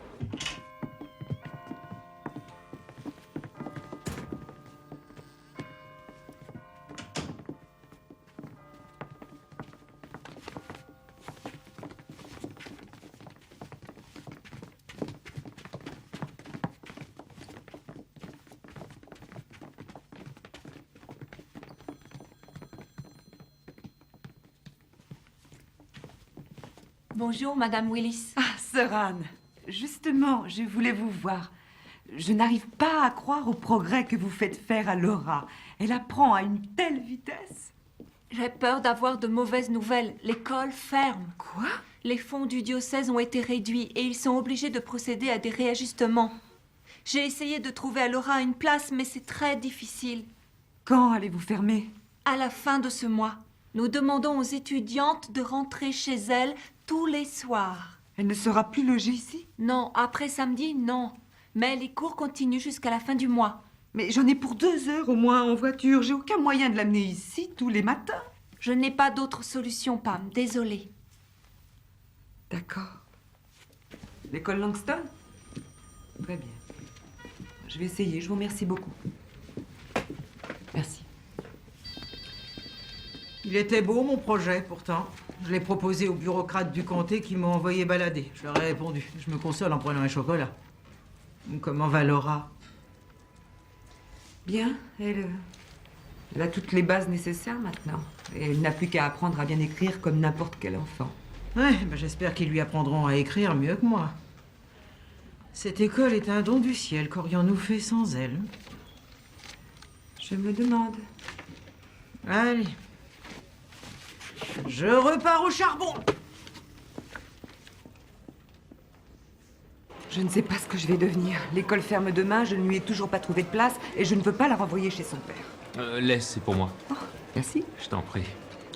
Bonjour, Madame Willis. Ah, Sœur Anne, justement, je voulais vous voir. Je n'arrive pas à croire au progrès que vous faites faire à Laura. Elle apprend à une telle vitesse. J'ai peur d'avoir de mauvaises nouvelles. L'école ferme. Quoi? Les fonds du diocèse ont été réduits et ils sont obligés de procéder à des réajustements. J'ai essayé de trouver à Laura une place, mais c'est très difficile. Quand allez-vous fermer? À la fin de ce mois, nous demandons aux étudiantes de rentrer chez elles tous les soirs. Elle ne sera plus logée ici? Non, après samedi, non. Mais les cours continuent jusqu'à la fin du mois. Mais j'en ai pour 2 heures au moins en voiture. J'ai aucun moyen de l'amener ici tous les matins. Je n'ai pas d'autre solution, Pam. Désolée. D'accord. L'école Langston? Très bien. Je vais essayer. Je vous remercie beaucoup. Merci. Il était beau, mon projet, pourtant. Je l'ai proposé aux bureaucrates du comté qui m'ont envoyé balader. Je leur ai répondu. Je me console en prenant un chocolat. Comment va Laura? Bien. Elle a toutes les bases nécessaires maintenant. Et elle n'a plus qu'à apprendre à bien écrire comme n'importe quel enfant. Ouais, ben j'espère qu'ils lui apprendront à écrire mieux que moi. Cette école est un don du ciel. Qu'aurions-nous fait sans elle? Je me demande. Allez. Je repars au charbon. Je ne sais pas ce que je vais devenir. L'école ferme demain, je ne lui ai toujours pas trouvé de place et je ne veux pas la renvoyer chez son père. Laisse, c'est pour moi. Merci. Je t'en prie.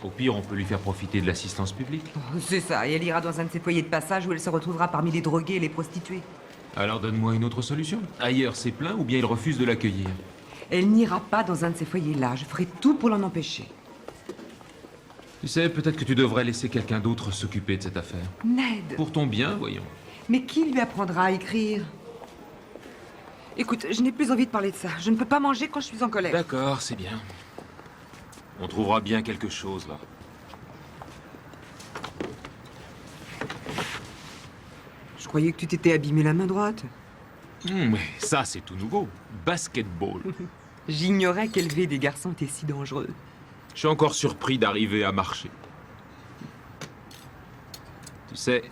Au pire, on peut lui faire profiter de l'assistance publique. C'est ça, et elle ira dans un de ces foyers de passage où elle se retrouvera parmi les drogués et les prostituées. Alors donne-moi une autre solution. Ailleurs, c'est plein ou bien il refuse de l'accueillir. Elle n'ira pas dans un de ces foyers-là. Je ferai tout pour l'en empêcher. Tu sais, peut-être que tu devrais laisser quelqu'un d'autre s'occuper de cette affaire. Ned. Pour ton bien, voyons. Mais qui lui apprendra à écrire? Écoute, je n'ai plus envie de parler de ça. Je ne peux pas manger quand je suis en colère. D'accord, c'est bien. On trouvera bien quelque chose, là. Je croyais que tu t'étais abîmé la main droite. Mais ça, c'est tout nouveau. Basketball. J'ignorais qu'élever des garçons était si dangereux. Je suis encore surpris d'arriver à marcher. Tu sais,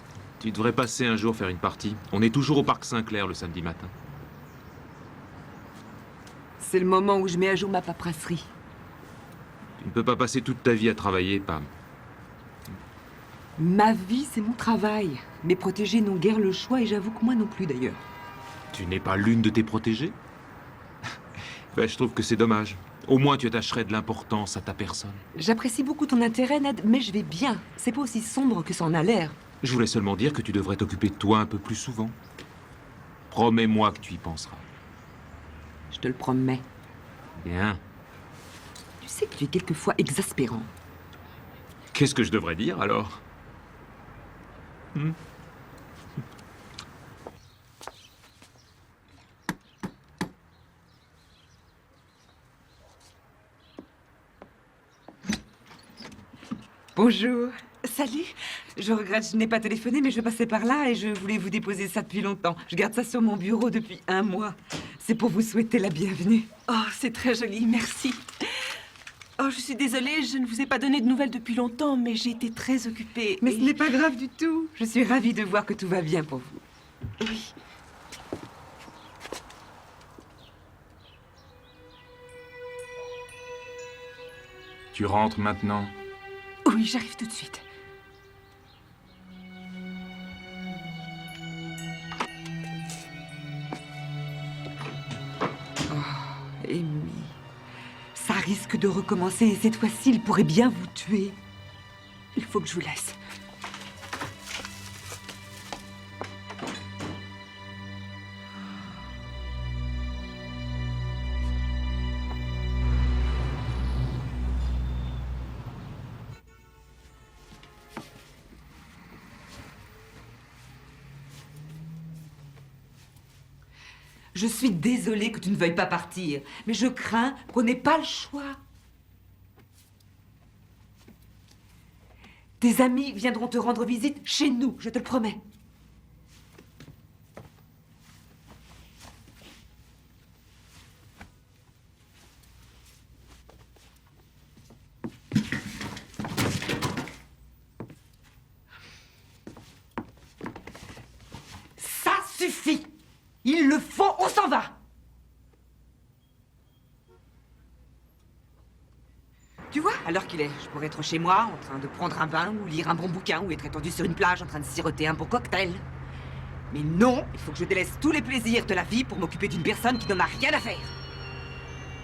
tu devrais passer un jour faire une partie. On est toujours au parc Saint-Clair le samedi matin. C'est le moment où je mets à jour ma paperasserie. Tu ne peux pas passer toute ta vie à travailler, Pam. Ma vie, c'est mon travail. Mes protégés n'ont guère le choix et j'avoue que moi non plus d'ailleurs. Tu n'es pas l'une de tes protégées? Ben, je trouve que c'est dommage. Au moins, tu attacherais de l'importance à ta personne. J'apprécie beaucoup ton intérêt, Ned, mais je vais bien. C'est pas aussi sombre que ça en a l'air. Je voulais seulement dire que tu devrais t'occuper de toi un peu plus souvent. Promets-moi que tu y penseras. Je te le promets. Bien. Tu sais que tu es quelquefois exaspérant. Qu'est-ce que je devrais dire, alors? Bonjour. Salut. Je regrette, je n'ai pas téléphoné, mais je passais par là et je voulais vous déposer ça depuis longtemps. Je garde ça sur mon bureau depuis 1 mois. C'est pour vous souhaiter la bienvenue. Oh, c'est très joli, merci. Oh, je suis désolée, je ne vous ai pas donné de nouvelles depuis longtemps, mais j'ai été très occupée. Mais ce n'est pas grave du tout. Je suis ravie de voir que tout va bien pour vous. Oui. Tu rentres maintenant? Oui, j'arrive tout de suite. Oh, Amy. Ça risque de recommencer et cette fois-ci, il pourrait bien vous tuer. Il faut que je vous laisse. Je suis désolée que tu ne veuilles pas partir, mais je crains qu'on n'ait pas le choix. Tes amis viendront te rendre visite chez nous, je te le promets. Ça suffit! Il le faut, on s'en va! Tu vois, à l'heure qu'il est, je pourrais être chez moi, en train de prendre un bain, ou lire un bon bouquin, ou être étendu sur une plage, en train de siroter un bon cocktail. Mais non, il faut que je délaisse tous les plaisirs de la vie pour m'occuper d'une personne qui n'en a rien à faire.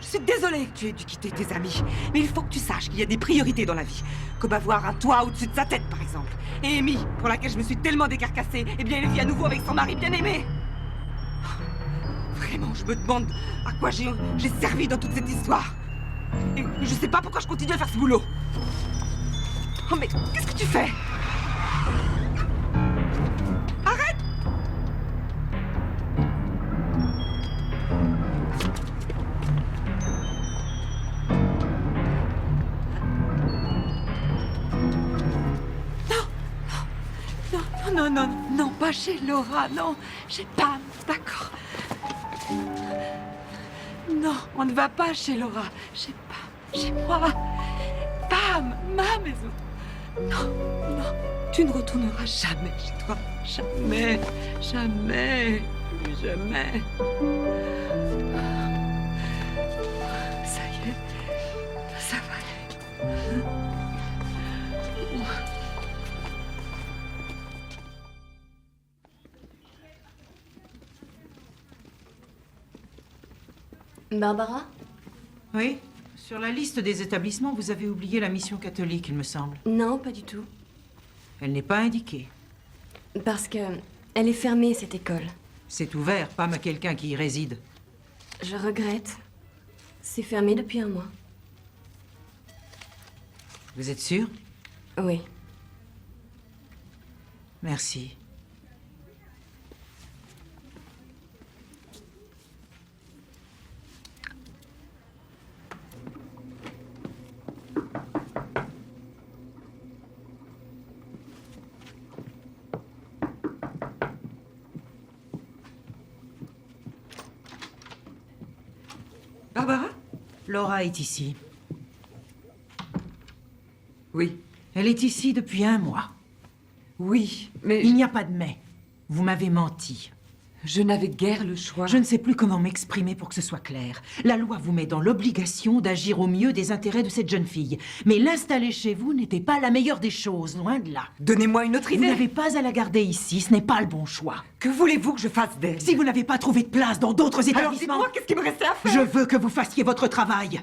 Je suis désolée que tu aies dû quitter tes amis, mais il faut que tu saches qu'il y a des priorités dans la vie, comme avoir un toit au-dessus de sa tête, par exemple. Et Amy, pour laquelle je me suis tellement décarcassée, eh bien elle vit à nouveau avec son mari bien-aimé. Vraiment, je me demande à quoi j'ai servi dans toute cette histoire. Et je sais pas pourquoi je continue à faire ce boulot. Oh mais qu'est-ce que tu fais? Arrête! Non, pas chez Laura, non. Chez Pam, d'accord. Non, on ne va pas chez Laura. Chez Pam, chez moi. Pam, ma maison. Non, tu ne retourneras jamais chez toi. Jamais, jamais, plus jamais. Ça y est, ça va aller. Barbara? Oui. Sur la liste des établissements, vous avez oublié la mission catholique, il me semble. Non, pas du tout. Elle n'est pas indiquée. Parce que elle est fermée, cette école. C'est ouvert, pas à quelqu'un qui y réside. Je regrette. C'est fermé depuis un mois. Vous êtes sûr? Oui. Merci. Barbara? Laura est ici. Oui. Elle est ici depuis un mois. Oui, mais... Il n'y a pas de mais. Vous m'avez menti. Je n'avais guère le choix. Je ne sais plus comment m'exprimer pour que ce soit clair. La loi vous met dans l'obligation d'agir au mieux des intérêts de cette jeune fille. Mais l'installer chez vous n'était pas la meilleure des choses, loin de là. Donnez-moi une autre idée. Vous n'avez pas à la garder ici, ce n'est pas le bon choix. Que voulez-vous que je fasse d'elle? Si vous n'avez pas trouvé de place dans d'autres établissements... Alors dites-moi, qu'est-ce qui me restait à faire? Je veux que vous fassiez votre travail.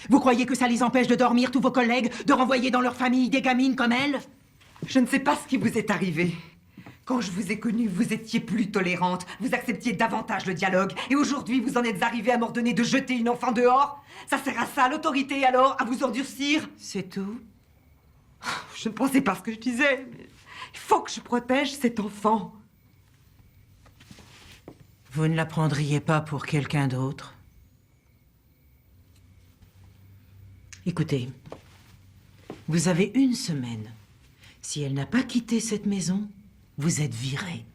Vous croyez que ça les empêche de dormir, tous vos collègues, de renvoyer dans leur famille des gamines comme elle? Je ne sais pas ce qui vous est arrivé. Quand je vous ai connue, vous étiez plus tolérante, vous acceptiez davantage le dialogue, et aujourd'hui vous en êtes arrivé à m'ordonner de jeter une enfant dehors? Ça sert à ça, l'autorité, alors? À vous endurcir? C'est tout? Je ne pensais pas ce que je disais, mais il faut que je protège cet enfant. Vous ne la prendriez pas pour quelqu'un d'autre? Écoutez, vous avez une semaine. Si elle n'a pas quitté cette maison, vous êtes viré.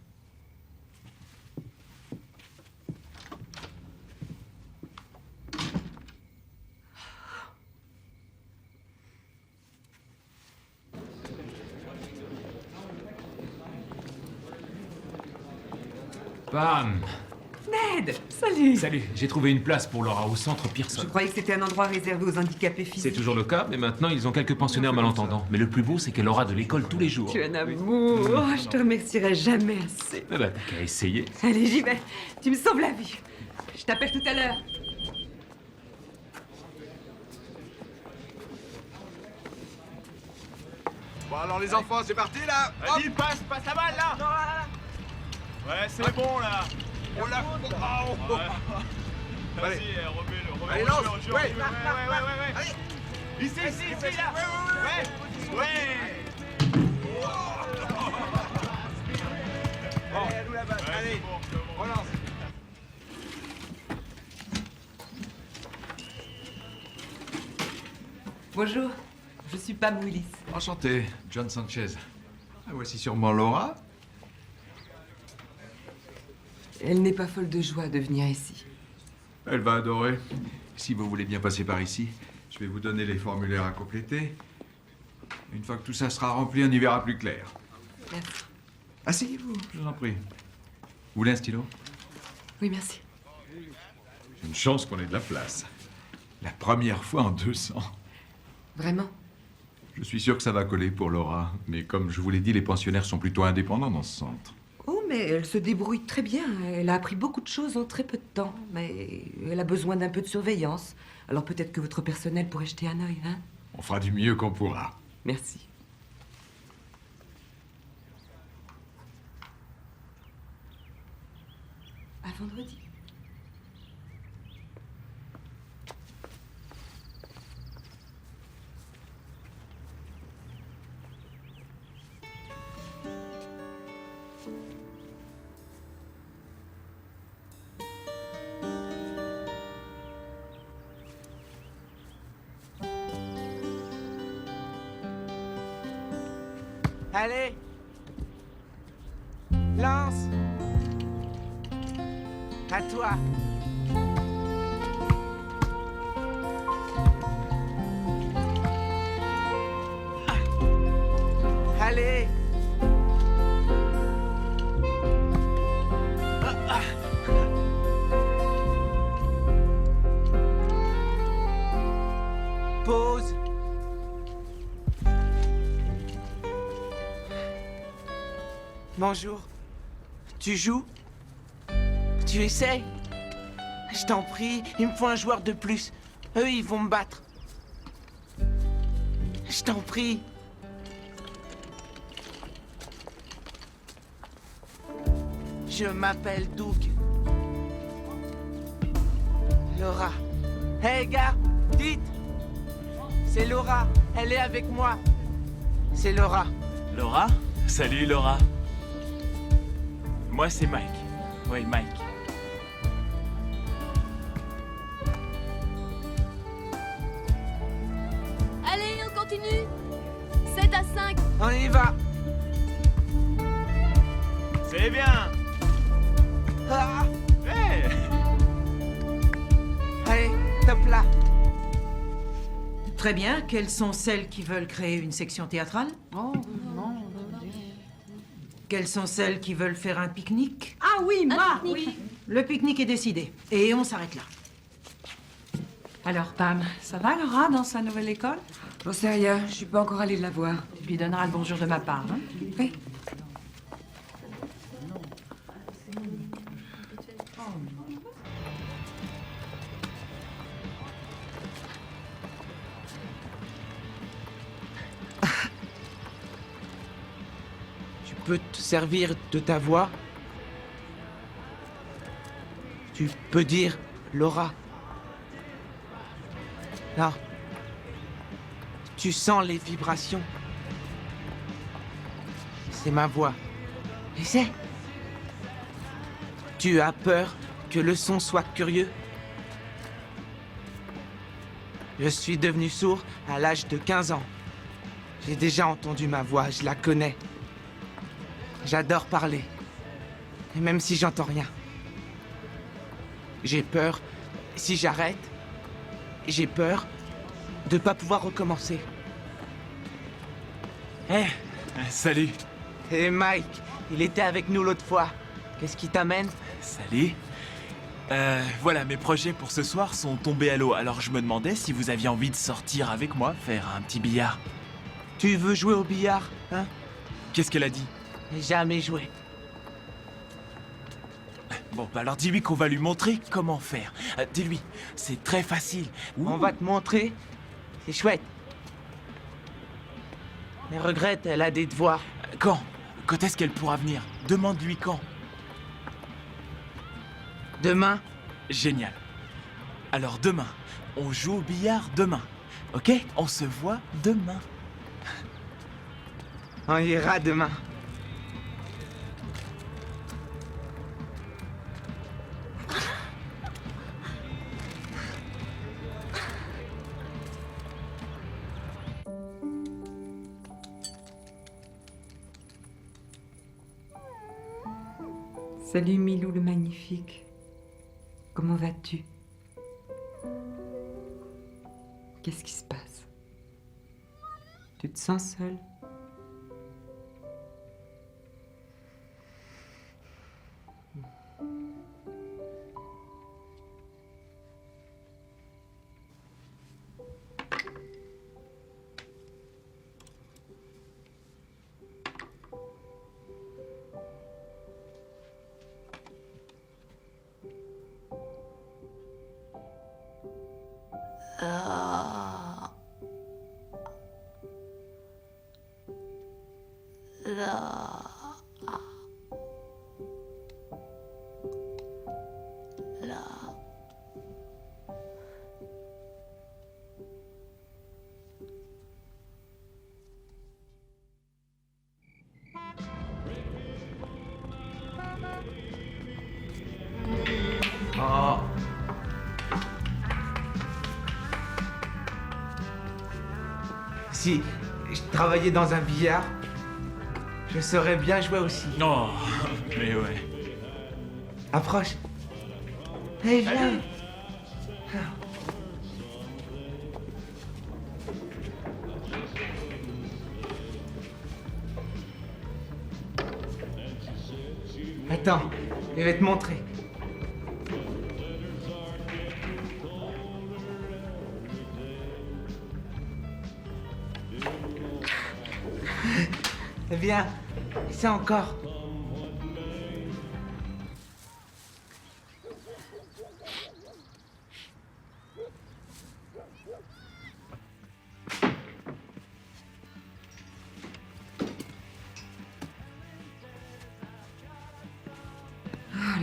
Bam! Ned! Salut! Salut, j'ai trouvé une place pour Laura au centre Je Pearson. croyais que c'était un endroit réservé aux handicapés C'est physiques. toujours le cas, mais maintenant ils ont quelques pensionnaires malentendants. Mais le plus beau, c'est qu'elle aura de l'école tous les jours. Tu es un amour. Oh, je te remercierai jamais assez. Eh ben, t'as qu'à essayer. Allez, j'y vais. Tu me sauves la vie. Je t'appelle tout à l'heure. Bon alors les enfants, c'est parti là. Vas-y, passe la balle là. Ouais, c'est bon là. On l'a. Vas-y, remets-le. Allez, lance. Ouais. Allez. Ici, là. Ouais. Allez, à nous la balle. Allez, relance. Bonjour, je suis Pam Willis. Enchanté, John Sanchez. Ah, voici sûrement Laura. Elle n'est pas folle de joie de venir ici. Elle va adorer. Si vous voulez bien passer par ici, je vais vous donner les formulaires à compléter. Une fois que tout ça sera rempli, on y verra plus clair. Merci. Asseyez-vous, je vous en prie. Vous voulez un stylo? Oui, merci. Une chance qu'on ait de la place. La première fois en 200. Vraiment? Je suis sûr que ça va coller pour Laura. Mais comme je vous l'ai dit, les pensionnaires sont plutôt indépendants dans ce centre. Oh, mais elle se débrouille très bien. Elle a appris beaucoup de choses en très peu de temps. Mais elle a besoin d'un peu de surveillance. Alors peut-être que votre personnel pourrait jeter un œil, hein? On fera du mieux qu'on pourra. Merci. À vendredi. Allez. Lance. À toi. Allez. Pause. Bonjour. Tu joues? Tu essayes? Je t'en prie, il me faut un joueur de plus. Eux, ils vont me battre. Je t'en prie. Je m'appelle Doug. Laura. Hey gars, dites. C'est Laura, elle est avec moi. C'est Laura. Laura? Salut Laura. Moi c'est Mike. Oui, Mike. Allez, on continue. 7 à 5. On y va. C'est bien. Ah. Hey. Allez, top là. Très bien. Quelles sont celles qui veulent créer une section théâtrale? Oh, non. Quelles sont celles qui veulent faire un pique-nique? Ah oui, moi, pique-nique. oui. Le pique-nique est décidé. Et on s'arrête là. Alors, Pam, ça va, Laura, dans sa nouvelle école? J'en sais rien, je suis pas encore allée la voir. Tu lui donneras le bonjour de ma part, hein? Oui. Tu peux te servir de ta voix? Tu peux dire Laura. Là. Tu sens les vibrations. C'est ma voix. Et c'est. Tu as peur que le son soit curieux? Je suis devenu sourd à l'âge de 15 ans. J'ai déjà entendu ma voix, je la connais. J'adore parler. Et même si j'entends rien. J'ai peur, si j'arrête, j'ai peur de pas pouvoir recommencer. Salut. Et Mike, il était avec nous l'autre fois. Qu'est-ce qui t'amène? Salut. Voilà, mes projets pour ce soir sont tombés à l'eau, alors je me demandais si vous aviez envie de sortir avec moi, faire un petit billard. Tu veux jouer au billard, hein? Qu'est-ce qu'elle a dit? Jamais joué. Bon, bah alors dis-lui qu'on va lui montrer comment faire. Dis-lui, c'est très facile. On va te montrer. C'est chouette. Mais regrette, elle a des devoirs. Quand? Quand est-ce qu'elle pourra venir? Demande-lui quand. Demain? Génial. Alors demain, on joue au billard demain. Ok? On se voit demain. On ira demain. Salut Milou le magnifique. Comment vas-tu? Qu'est-ce qui se passe? Tu te sens seule? Oh. Si je travaillais dans un billard, je saurais bien jouer aussi. Oh, mais ouais. Approche. Hey, viens. Attends, je vais te montrer. Viens, c'est encore.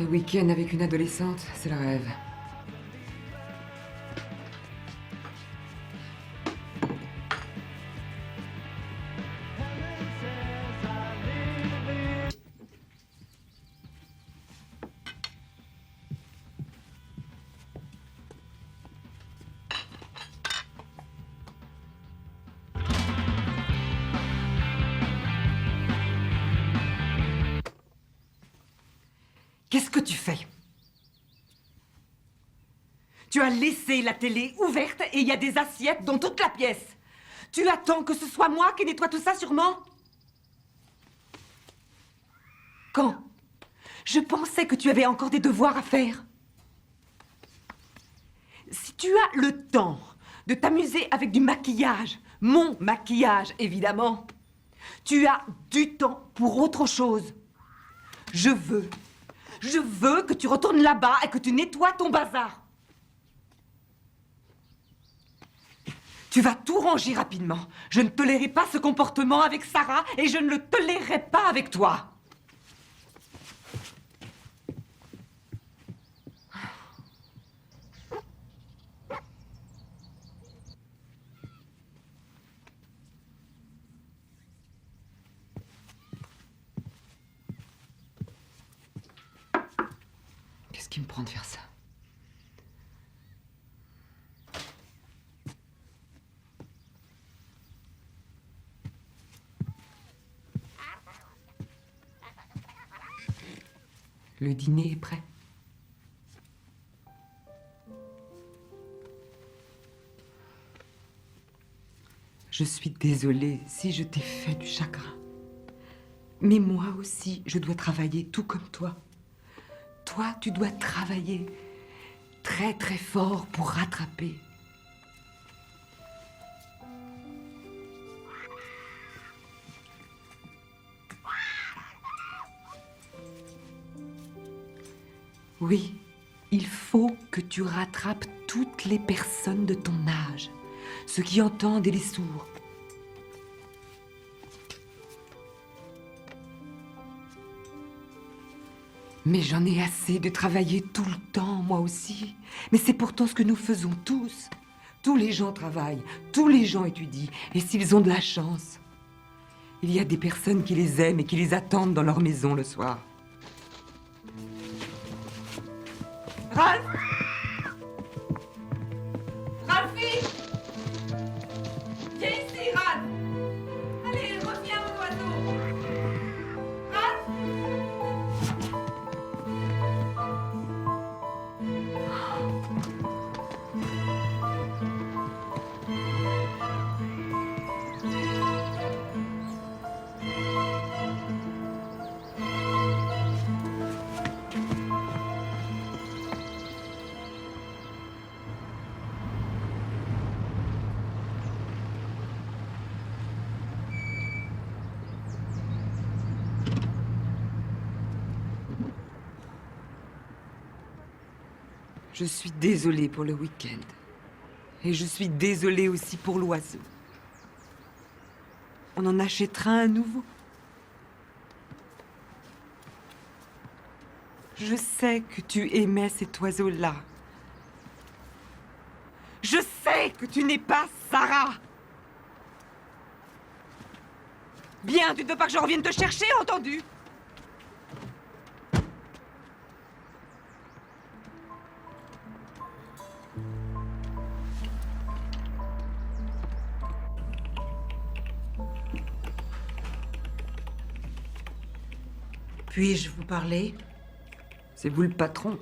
Les week-ends avec une adolescente, c'est le rêve. Qu'est-ce que tu fais? Tu as laissé la télé ouverte et il y a des assiettes dans toute la pièce. Tu attends que ce soit moi qui nettoie tout ça, sûrement? Quand? Je pensais que tu avais encore des devoirs à faire. Si tu as le temps de t'amuser avec du maquillage, mon maquillage, évidemment, tu as du temps pour autre chose. Je veux que tu retournes là-bas et que tu nettoies ton bazar. Tu vas tout ranger rapidement. Je ne tolérerai pas ce comportement avec Sarah et je ne le tolérerai pas avec toi. Qu'est-ce qui me prend de faire ça? Le dîner est prêt. Je suis désolée si je t'ai fait du chagrin. Mais moi aussi, je dois travailler tout comme toi. Toi, tu dois travailler très très fort pour rattraper. Oui, il faut que tu rattrapes toutes les personnes de ton âge, ceux qui entendent et les sourds. Mais j'en ai assez de travailler tout le temps, moi aussi. Mais c'est pourtant ce que nous faisons tous. Tous les gens travaillent, tous les gens étudient, et s'ils ont de la chance, il y a des personnes qui les aiment et qui les attendent dans leur maison le soir. Ralph! Ralphie! Viens ici, Ralph! Allez, reviens, mon oiseau! Ralph! Je suis désolée pour le week-end. Et je suis désolée aussi pour l'oiseau. On en achètera un nouveau. Je sais que tu aimais cet oiseau-là. Je sais que tu n'es pas Sarah. Bien, tu ne veux pas que je revienne te chercher, entendu? Puis-je vous parler? C'est vous le patron.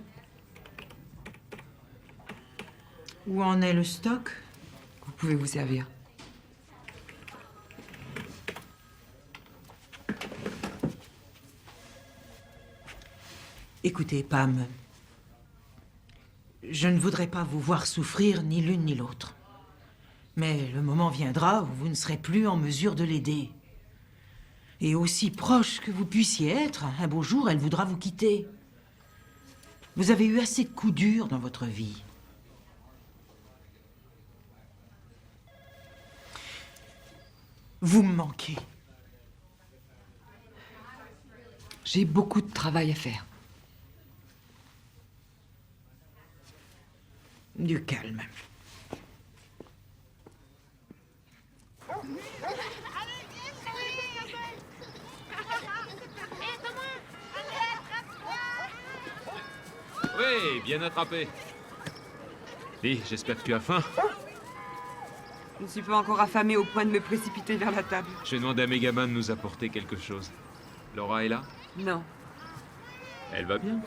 Où en est le stock? Vous pouvez vous servir. Écoutez, Pam, je ne voudrais pas vous voir souffrir ni l'une ni l'autre. Mais le moment viendra où vous ne serez plus en mesure de l'aider. Et aussi proche que vous puissiez être, un beau jour, elle voudra vous quitter. Vous avez eu assez de coups durs dans votre vie. Vous me manquez. J'ai beaucoup de travail à faire. Du calme. Oui, bien attrapé. Dis, j'espère que tu as faim. Je ne suis pas encore affamée au point de me précipiter vers la table. Je demande à Megaman de nous apporter quelque chose. Laura est là? Non, Elle va bien?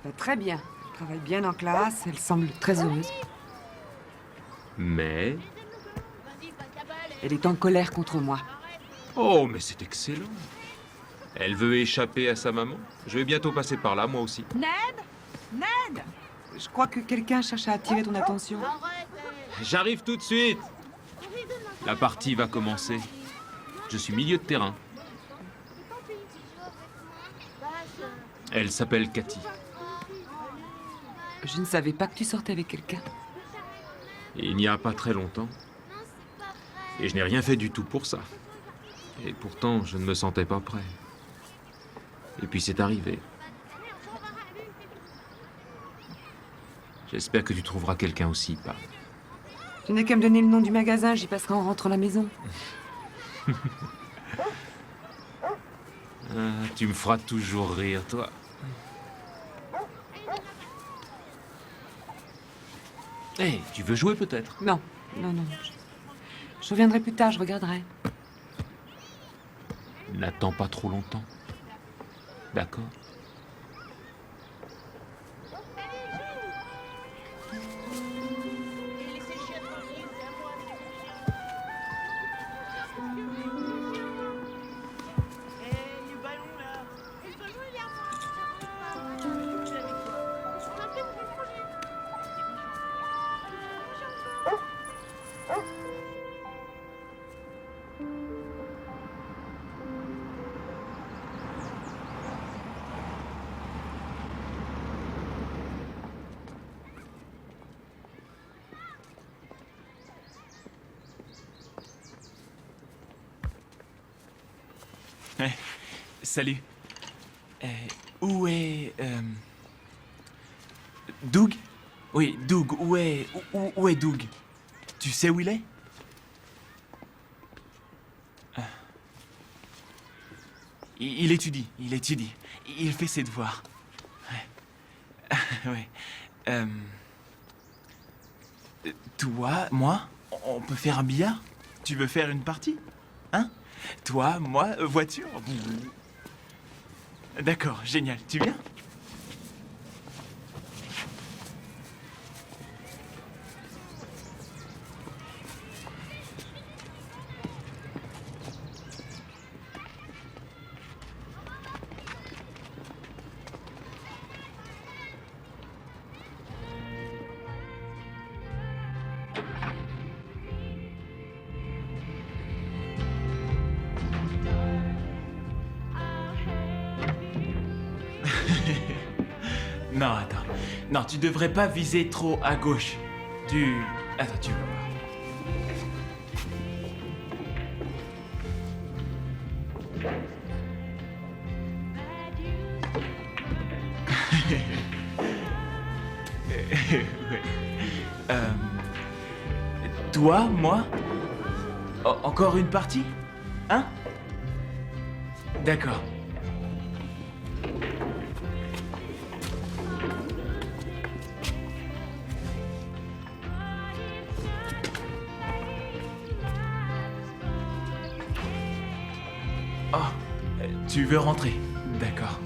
elle va très bien. Elle travaille bien en classe, elle semble très heureuse. Mais... Elle est en colère contre moi. Oh, mais c'est excellent. Elle veut échapper à sa maman. Je vais bientôt passer par là, moi aussi. Ned Ned Je crois que quelqu'un cherche à attirer ton attention. J'arrive tout de suite. La partie va commencer. Je suis milieu de terrain. Elle s'appelle Cathy. Je ne savais pas que tu sortais avec quelqu'un. Il n'y a pas très longtemps. Et je n'ai rien fait du tout pour ça. Et pourtant, je ne me sentais pas prêt. Et puis c'est arrivé. J'espère que tu trouveras quelqu'un aussi, Pam. Tu n'as qu'à me donner le nom du magasin, j'y passerai en rentrant à la maison. Ah, tu me feras toujours rire, toi. Hé, tu veux jouer peut-être? Non, non, non. Je reviendrai plus tard, je regarderai. N'attends pas trop longtemps. D'accord? Salut. Où est... Doug? Oui, Doug, où est Doug? Tu sais où il est? Il étudie. Il fait ses devoirs. Ouais. Toi, moi, on peut faire un billard? Tu veux faire une partie? Hein? Toi, moi, voiture? D'accord, génial. Tu viens? Non, attends. Non, tu devrais pas viser trop à gauche. Attends, tu vas voir. Toi, moi? Encore une partie? Hein? D'accord. Oh, tu veux rentrer? D'accord.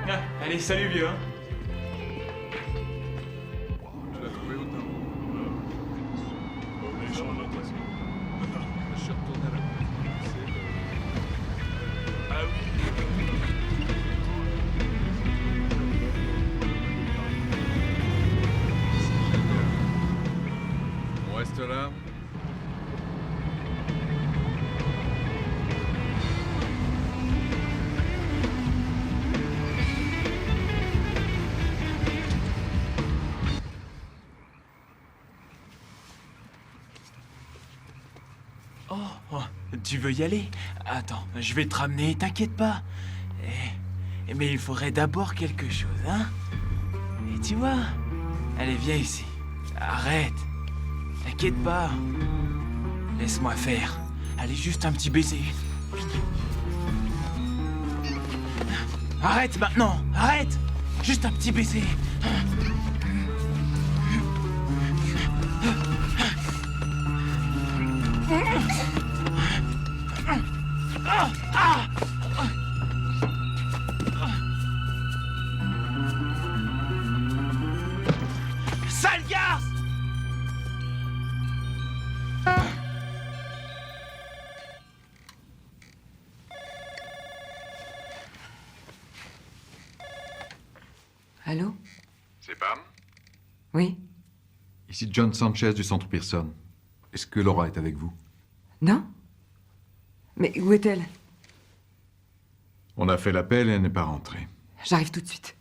Ah, allez, salut vieux. Hein. Je l'ai trouvé autant. Les gens l'ont pas. Je suis retourné à la Ah oui. On reste là. tu veux y aller? Attends, je vais te ramener, t'inquiète pas. Mais il faudrait d'abord quelque chose, hein? Et tu vois? Allez, viens ici. Arrête. T'inquiète pas. Laisse-moi faire. Allez, juste un petit baiser. Arrête maintenant! Arrête! Juste un petit baiser. Sale garce! Allô? C'est Pam? Oui? Ici John Sanchez du Centre Pearson. Est-ce que Laura est avec vous? Non? Mais où est-elle? On a fait l'appel et elle n'est pas rentrée. J'arrive tout de suite.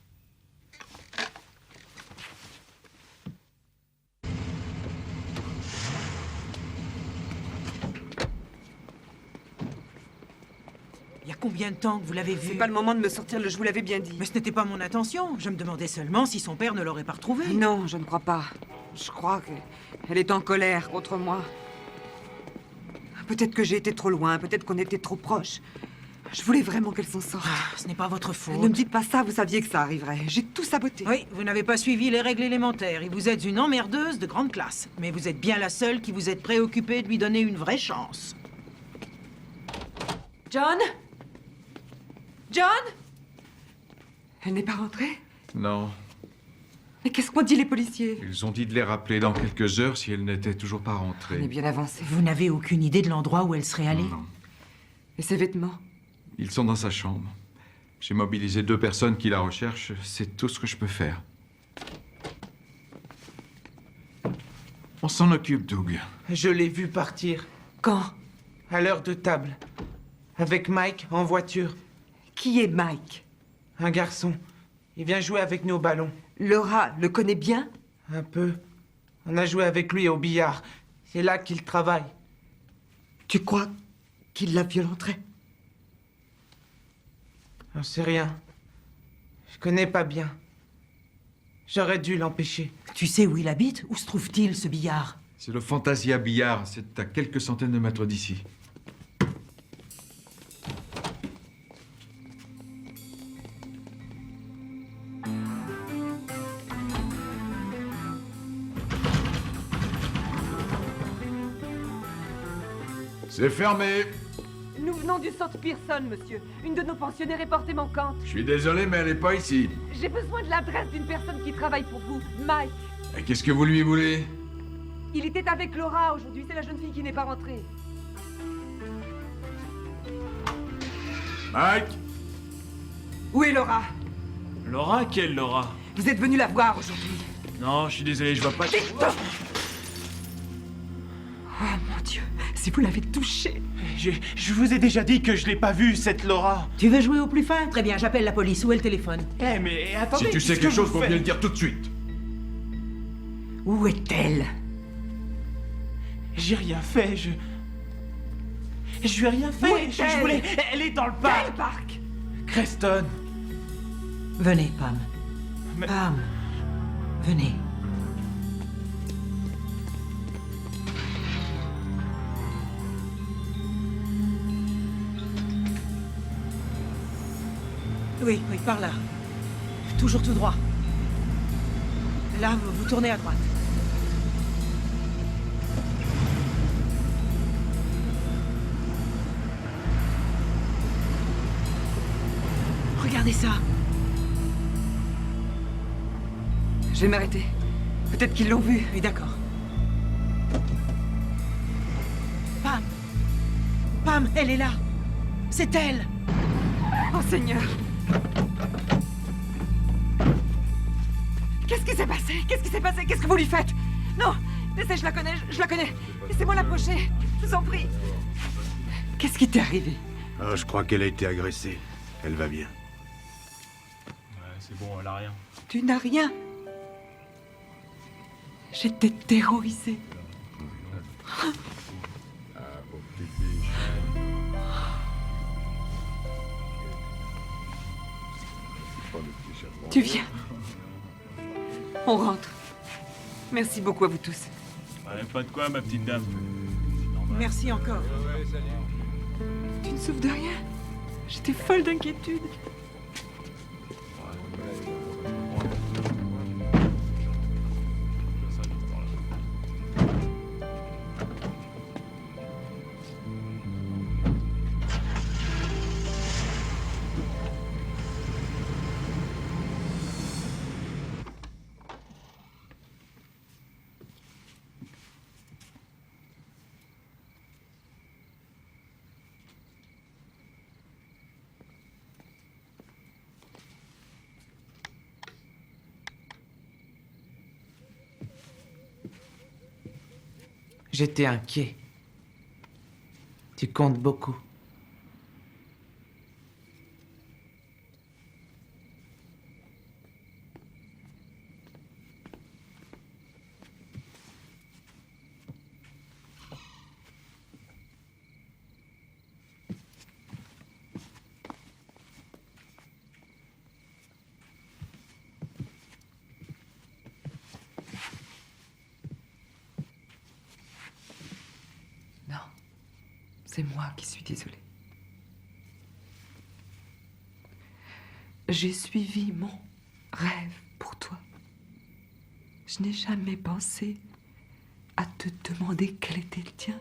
Il y a combien de temps que vous l'avez vu? C'est pas le moment de me sortir, je vous l'avais bien dit. Mais ce n'était pas mon intention. Je me demandais seulement si son père ne l'aurait pas retrouvée. Non, je ne crois pas. Je crois qu'elle est en colère contre moi. Peut-être que j'ai été trop loin, peut-être qu'on était trop proches. Je voulais vraiment qu'elle s'en sorte. Ce n'est pas votre faute. Ne me dites pas ça, vous saviez que ça arriverait. J'ai tout saboté. Oui, vous n'avez pas suivi les règles élémentaires et vous êtes une emmerdeuse de grande classe. Mais vous êtes bien la seule qui vous êtes préoccupée de lui donner une vraie chance. John? John? Elle n'est pas rentrée? Non. Mais qu'est-ce qu'ont dit les policiers? Ils ont dit de les rappeler dans quelques heures si elle n'était toujours pas rentrée. On est bien avancé. Vous n'avez aucune idée de l'endroit où elle serait allée? Non. Et ses vêtements? Ils sont dans sa chambre. J'ai mobilisé 2 personnes qui la recherchent. C'est tout ce que je peux faire. On s'en occupe, Doug. Je l'ai vu partir. Quand? À l'heure de table. Avec Mike en voiture. Qui est Mike? Un garçon. Il vient jouer avec nous au ballon. Laura le connaît bien? Un peu. On a joué avec lui au billard. C'est là qu'il travaille. Tu crois qu'il la violenterait? J'en sais rien. Je connais pas bien. J'aurais dû l'empêcher. Tu sais où il habite? Où se trouve-t-il, ce billard? C'est le Fantasia Billard. C'est à quelques centaines de mètres d'ici. C'est fermé. Nous venons du centre Pearson, monsieur. Une de nos pensionnaires est portée manquante. Je suis désolé, mais elle n'est pas ici. J'ai besoin de l'adresse d'une personne qui travaille pour vous, Mike. Et qu'est-ce que vous lui voulez? Il était avec Laura aujourd'hui, c'est la jeune fille qui n'est pas rentrée. Mike? Où est Laura? Laura? Quelle Laura? Vous êtes venu la voir aujourd'hui. Non, je suis désolé, je vois pas... Oh mon Dieu, si vous l'avez touchée. Je vous ai déjà dit que je l'ai pas vue, cette Laura. Tu veux jouer au plus fin? Très bien, j'appelle la police. Où est le téléphone? Mais attendez, Si tu sais quelque chose, faut bien le dire tout de suite. Où est-elle? J'ai rien fait, je lui ai rien fait. Où est-elle? Je voulais... Elle est dans le parc. Quel parc? Creston. Venez, Pam. Pam, venez. Oui, par là. Toujours tout droit. Là, vous tournez à droite. Regardez ça. Je vais m'arrêter. Peut-être qu'ils l'ont vue. Oui, d'accord. Pam! Pam, elle est là. C'est elle. Oh Seigneur! Qu'est-ce qui s'est passé? Qu'est-ce qui s'est passé? Qu'est-ce que vous lui faites? Non! Laissez, je la connais. Laissez-moi l'approcher. Je vous en prie. Qu'est-ce qui t'est arrivé? Ah, je crois qu'elle a été agressée. Elle va bien. Ouais, c'est bon, elle a rien. Tu n'as rien. J'étais terrorisée. Tu viens. On rentre. Merci beaucoup à vous tous. Ouais, pas de quoi, ma petite dame. Merci encore. Tu ne souffres de rien? J'étais folle d'inquiétude. J'étais inquiet. Tu comptes beaucoup. C'est moi qui suis désolée. J'ai suivi mon rêve pour toi. Je n'ai jamais pensé à te demander quel était le tien.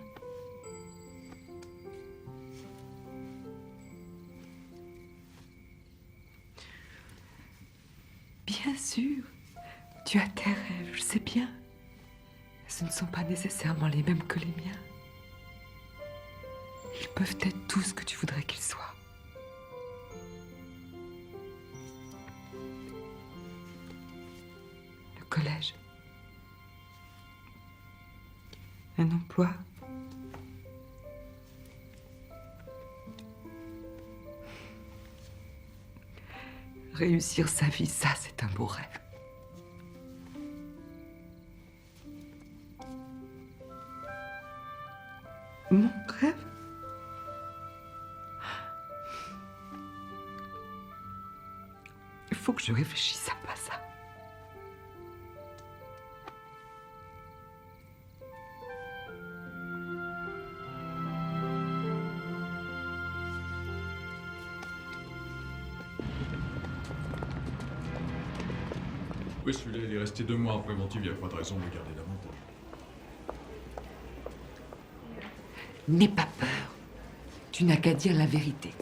Bien sûr, tu as tes rêves, je sais bien. Ce ne sont pas nécessairement les mêmes que les miens. Ils peuvent être tout ce que tu voudrais qu'ils soient. Le collège. Un emploi. Réussir sa vie, ça, c'est un beau rêve. Mon rêve? Il faut que je réfléchisse à ça. Oui, celui-là, il est resté 2 mois en préventive, il n'y a pas de raison de le garder davantage. N'aie pas peur. Tu n'as qu'à dire la vérité.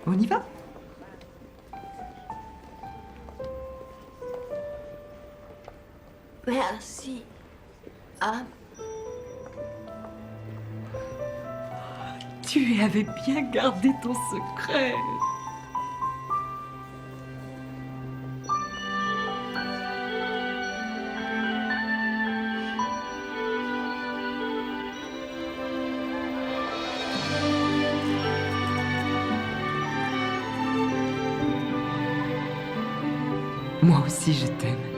On y va? Merci. Ah. Tu avais bien gardé ton secret. Moi aussi, je t'aime.